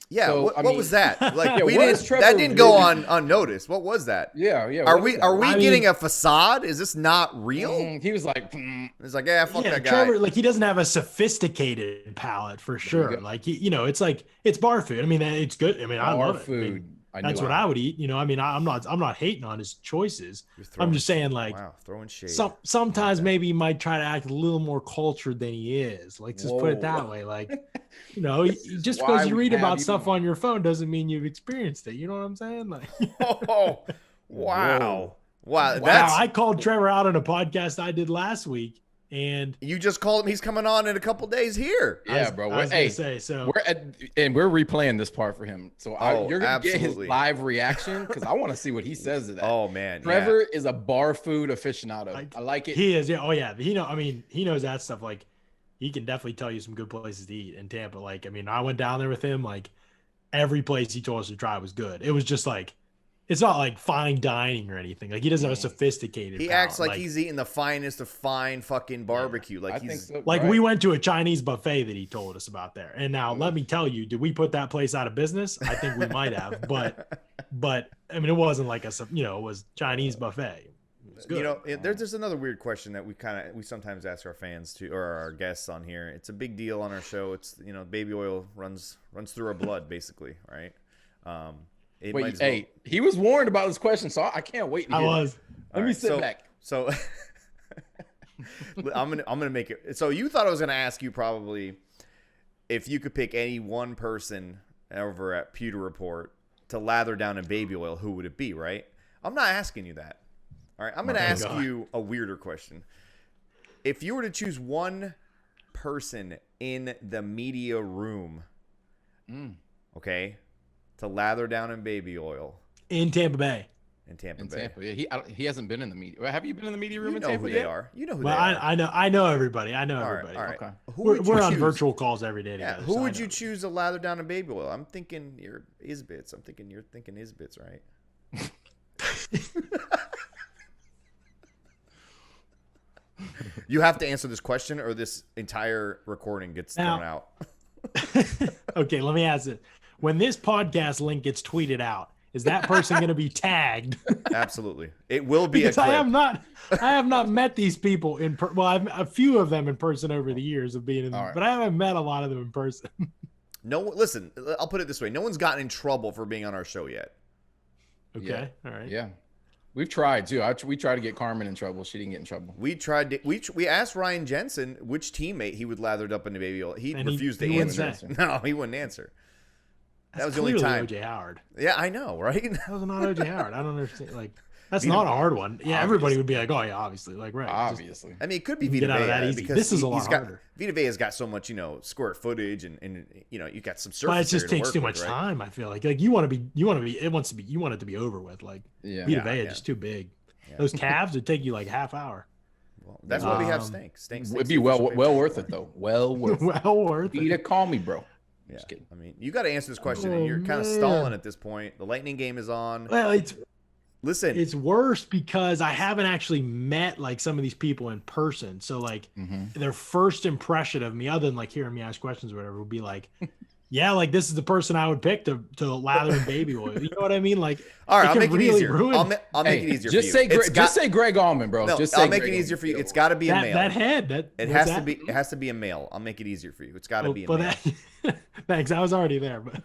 Yeah, so, what was that? Like that didn't go unnoticed. What was that? Yeah. Are we getting a facade? Is this not real? He was like, It's like, yeah, fuck that guy. Trevor, like, he doesn't have a sophisticated palate for sure. Like, it's like it's bar food. I mean, it's good. I mean, I love food. It. I mean, that's what I would eat. I mean, I'm not hating on his choices. I'm just saying, like, throwing shade. Sometimes maybe he might try to act a little more cultured than he is. Like, just put it that way. Like, just because you read about stuff on your phone doesn't mean you've experienced it. You know what I'm saying? Like, wow. I called Trevor out on a podcast I did last week. And you just called him. He's coming on in a couple days here. Yeah, bro. We're replaying this part for him. So you're gonna get his live reaction because I want to see what he says to that. Oh man, Trevor is a bar food aficionado. I like it. He is. Yeah. Oh yeah. He knows that stuff. Like, he can definitely tell you some good places to eat in Tampa. Like, I mean, I went down there with him. Like, every place he told us to try was good. It was just like, it's not like fine dining or anything. Like, he doesn't have a sophisticated. He acts like he's eating the finest of fine fucking barbecue. Like, we went to a Chinese buffet that he told us about there. And now let me tell you, did we put that place out of business? I think we might have, but I mean, it wasn't like it was Chinese buffet. It was good. There's just another weird question that we sometimes ask our fans or our guests on here. It's a big deal on our show. It's, baby oil runs through our blood basically. Right. He was warned about this question, so I can't wait. Let me sit back. So I'm gonna make it. So you thought I was gonna ask you probably if you could pick any one person over at Pewter Report to lather down in baby oil, who would it be? Right? I'm not asking you that. All right. I'm gonna ask you a weirder question. If you were to choose one person in the media room, okay, to lather down in baby oil in Tampa Bay. in Tampa Bay. Tampa. Yeah, he hasn't been in the media. Have you been in the media room You in know Tampa who yet? they are. You know who Well, they are. I know everybody. I know everybody. All right. Okay. We're on virtual calls every day together. Who would you choose to lather down in baby oil? I'm thinking you're Isbits. I'm thinking you're thinking Isbits, right? You have to answer this question, or this entire recording gets thrown out. Okay, let me ask it. When this podcast link gets tweeted out, is that person going to be tagged? Absolutely, it will be. Because a clip. I have not met these people I've a few of them in person over the years of being in, Right. but I haven't met a lot of them in person. No, listen. I'll put it this way: no one's gotten in trouble for being on our show yet. Okay, all right. Yeah. We've tried too. We tried to get Carmen in trouble. She didn't get in trouble. We tried to, we asked Ryan Jensen which teammate he would lathered up in the baby oil. He refused to answer. No, he wouldn't answer. That was the only time. OJ Howard. Yeah, I know, right? That was not OJ Howard. I don't understand. Like, that's not a hard one. Yeah, everybody would be like, oh yeah, obviously, like right. Obviously. I mean, it could be Get Vita out of that Vea easy. because This is a lot harder. Vita Vea's got so much, square footage and you got some surface. But it just area to takes work too with, much right? time. I feel like you want it to be over with. Like Vita Vea just too big. Yeah. Those calves would take you like half hour. Well, that's why we have Stank. It'd be well worth it though. Well worth it. Well worth it. Vita, call me, bro. Yeah. Just kidding. I mean, you got to answer this question, and you're kind of stalling at this point. The Lightning game is on. Well, Listen, it's worse because I haven't actually met like some of these people in person. So like their first impression of me, other than like hearing me ask questions or whatever, would be like, yeah, like this is the person I would pick to lather in baby oil. You know what I mean? Like, all right, I'll make it really easier. I'll make it easier just for you. Just say Greg Allman, bro. No, just say I'll make Greg it easier Allman. for you. It's got to be a male. That head. It has to be a male. I'll make it easier for you. It's got to be a male. Thanks. I was already there, but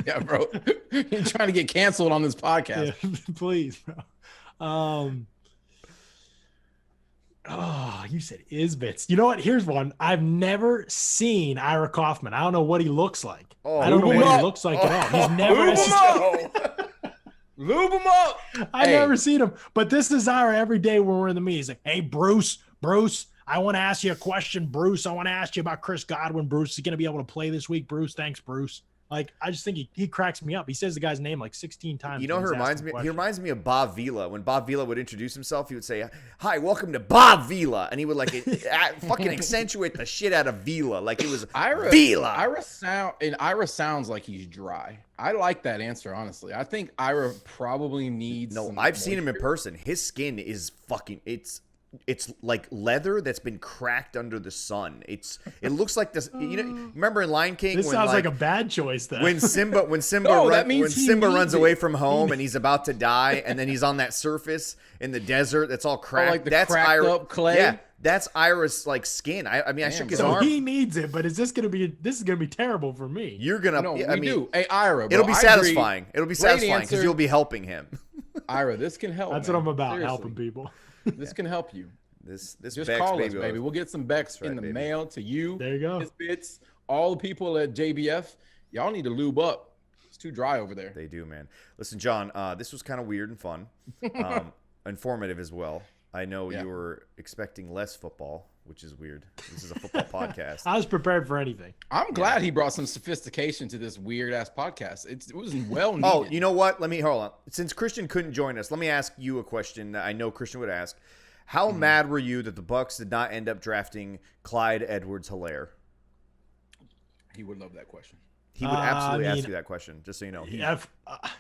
yeah, bro. You're trying to get canceled on this podcast. Yeah, please, bro. Oh, you said Isbits. You know what? Here's one. I've never seen Ira Kaufman. I don't know what he looks like. I don't know what he looks like at all. He's never Lube him up. I've never seen him. But this is Ira every day when we're in the meeting. He's like, hey, Bruce, I want to ask you a question, Bruce. I want to ask you about Chris Godwin. Bruce is going to be able to play this week. Bruce, thanks, Bruce. Like, I just think he cracks me up. He says the guy's name like 16 times. You know who reminds me? He reminds me of Bob Vila. When Bob Vila would introduce himself, he would say, "Hi, welcome to Bob Vila," and he would like fucking accentuate the shit out of Vila, like it was Vila. Ira sounds like he's dry. I like that answer, honestly. I think Ira probably needs. No, I've seen him in person. His skin is fucking. It's like leather that's been cracked under the sun. It looks like this. Remember in Lion King? This sounds like a bad choice. Then when Simba runs away from home and he's about to die, and then he's on that surface in the desert that's all cracked. Like that's cracked up clay. Yeah, that's Ira's like skin. I mean, I shook his arm. He needs it, but this is gonna be terrible for me. You're gonna. No, I we mean, do. Hey, Ira, bro, it'll be satisfying. It'll be satisfying because you'll be helping him. Ira, this can help. That's man. what I'm about, Seriously. helping people. This can help you. This just Becks call us, Baby baby. Oil. We'll get some Becks in the mail to you. There you go. His bits, all the people at JBF. Y'all need to lube up. It's too dry over there. They do, man. Listen, John, this was kind of weird and fun, informative as well. I know you were expecting less football, which is weird. This is a football podcast. I was prepared for anything. I'm glad he brought some sophistication to this weird ass podcast. It was well needed. Oh, you know what? Hold on. Since Christian couldn't join us, let me ask you a question that I know Christian would ask. How mad were you that the Bucs did not end up drafting Clyde Edwards-Helaire? He would love that question. He would absolutely ask you that question, just so you know.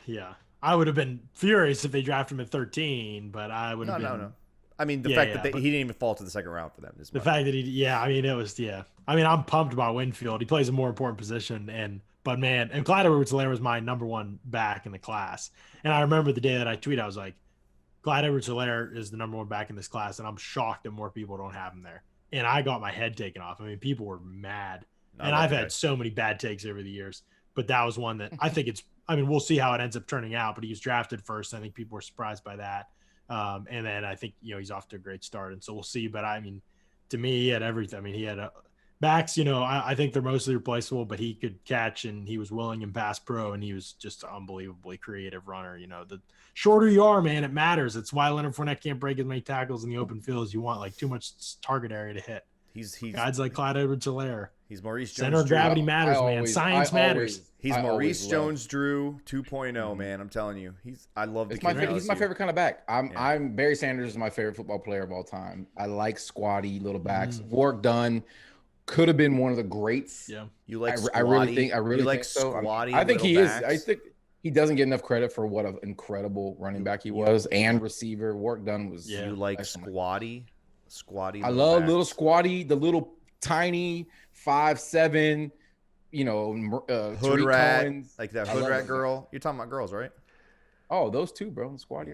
Yeah. I would have been furious if they drafted him at 13, but I would have been. No. I mean, the fact that he didn't even fall to the second round for them. The fact that I'm pumped about Winfield. He plays a more important position, but Clyde Edwards-Helaire was my number one back in the class. And I remember the day that I tweeted, I was like, Clyde Edwards-Helaire is the number one back in this class, and I'm shocked that more people don't have him there. And I got my head taken off. I mean, people were mad. And I've had so many bad takes over the years, but that was one that I think we'll see how it ends up turning out, but he was drafted first. I think people were surprised by that. And then I think, he's off to a great start. And so we'll see. But I mean, to me, he had everything. I mean, he had backs, I think they're mostly replaceable, but he could catch and he was willing and pass pro. And he was just an unbelievably creative runner. The shorter you are, man, it matters. It's why Leonard Fournette can't break as many tackles in the open field as you want, like too much target area to hit. He's guys like Clyde Edwards-Helaire. He's Maurice Jones. Center of gravity matters, man. Science matters. He's Maurice Jones-Drew 2.0, man. I'm telling you. I love the kid. He's my favorite kind of back. I'm Barry Sanders is my favorite football player of all time. I like squatty little backs. Work done. Could have been one of the greats. Yeah. You like I really think so. I think he is. I think he doesn't get enough credit for what an incredible running back he was and receiver. Work done was. Yeah. You like squatty. I love little squatty, the little tiny 5'7", hood rat, Cohen's. Like that hood rat girl. You're talking about girls, right? Oh, those two, bro. Squatty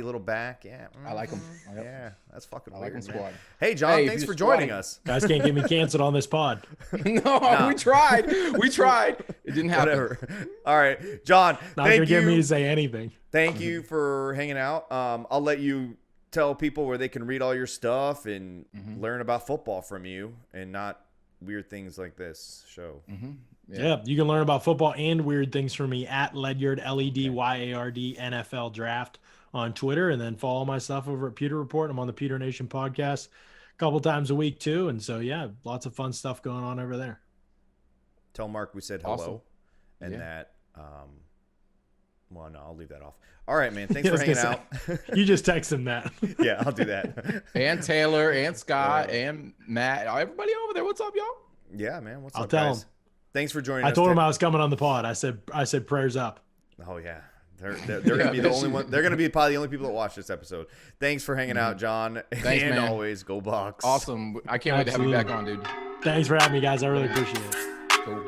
little back. Yeah, I like them. Yeah, that's fucking weird. I like them squatty. Hey, John, thanks for joining us. Guys can't get me canceled on this pod. No, we tried. It didn't happen. Whatever. All right, John. Not gonna get me to say anything. Thank you for hanging out. I'll let you tell people where they can read all your stuff and learn about football from you, and not weird things like this show. Yeah, you can learn about football and weird things from me at Ledyard, Ledyard NFL Draft on Twitter, and then follow my stuff over at Pewter Report. I'm on the Pewter Nation podcast a couple times a week too, and so yeah, lots of fun stuff going on over there. Tell Mark we said hello, and that. Well, no, I'll leave that off. All right, man. Thanks for hanging out. You just text him that. Yeah, I'll do that. And Taylor and Scott and Matt, everybody over there. What's up, y'all? Yeah, man. What's up, I'll tell guys? him. Than's for joining us. I told him I was coming on the pod. I said prayers up. Oh yeah, they're gonna be the only one. They're gonna be probably the only people that watch this episode. Thanks for hanging out, John. Thanks, and man. Always go Bucs. Awesome. I can't wait to have you back on, dude. Thanks for having me, guys. I really appreciate it. Cool.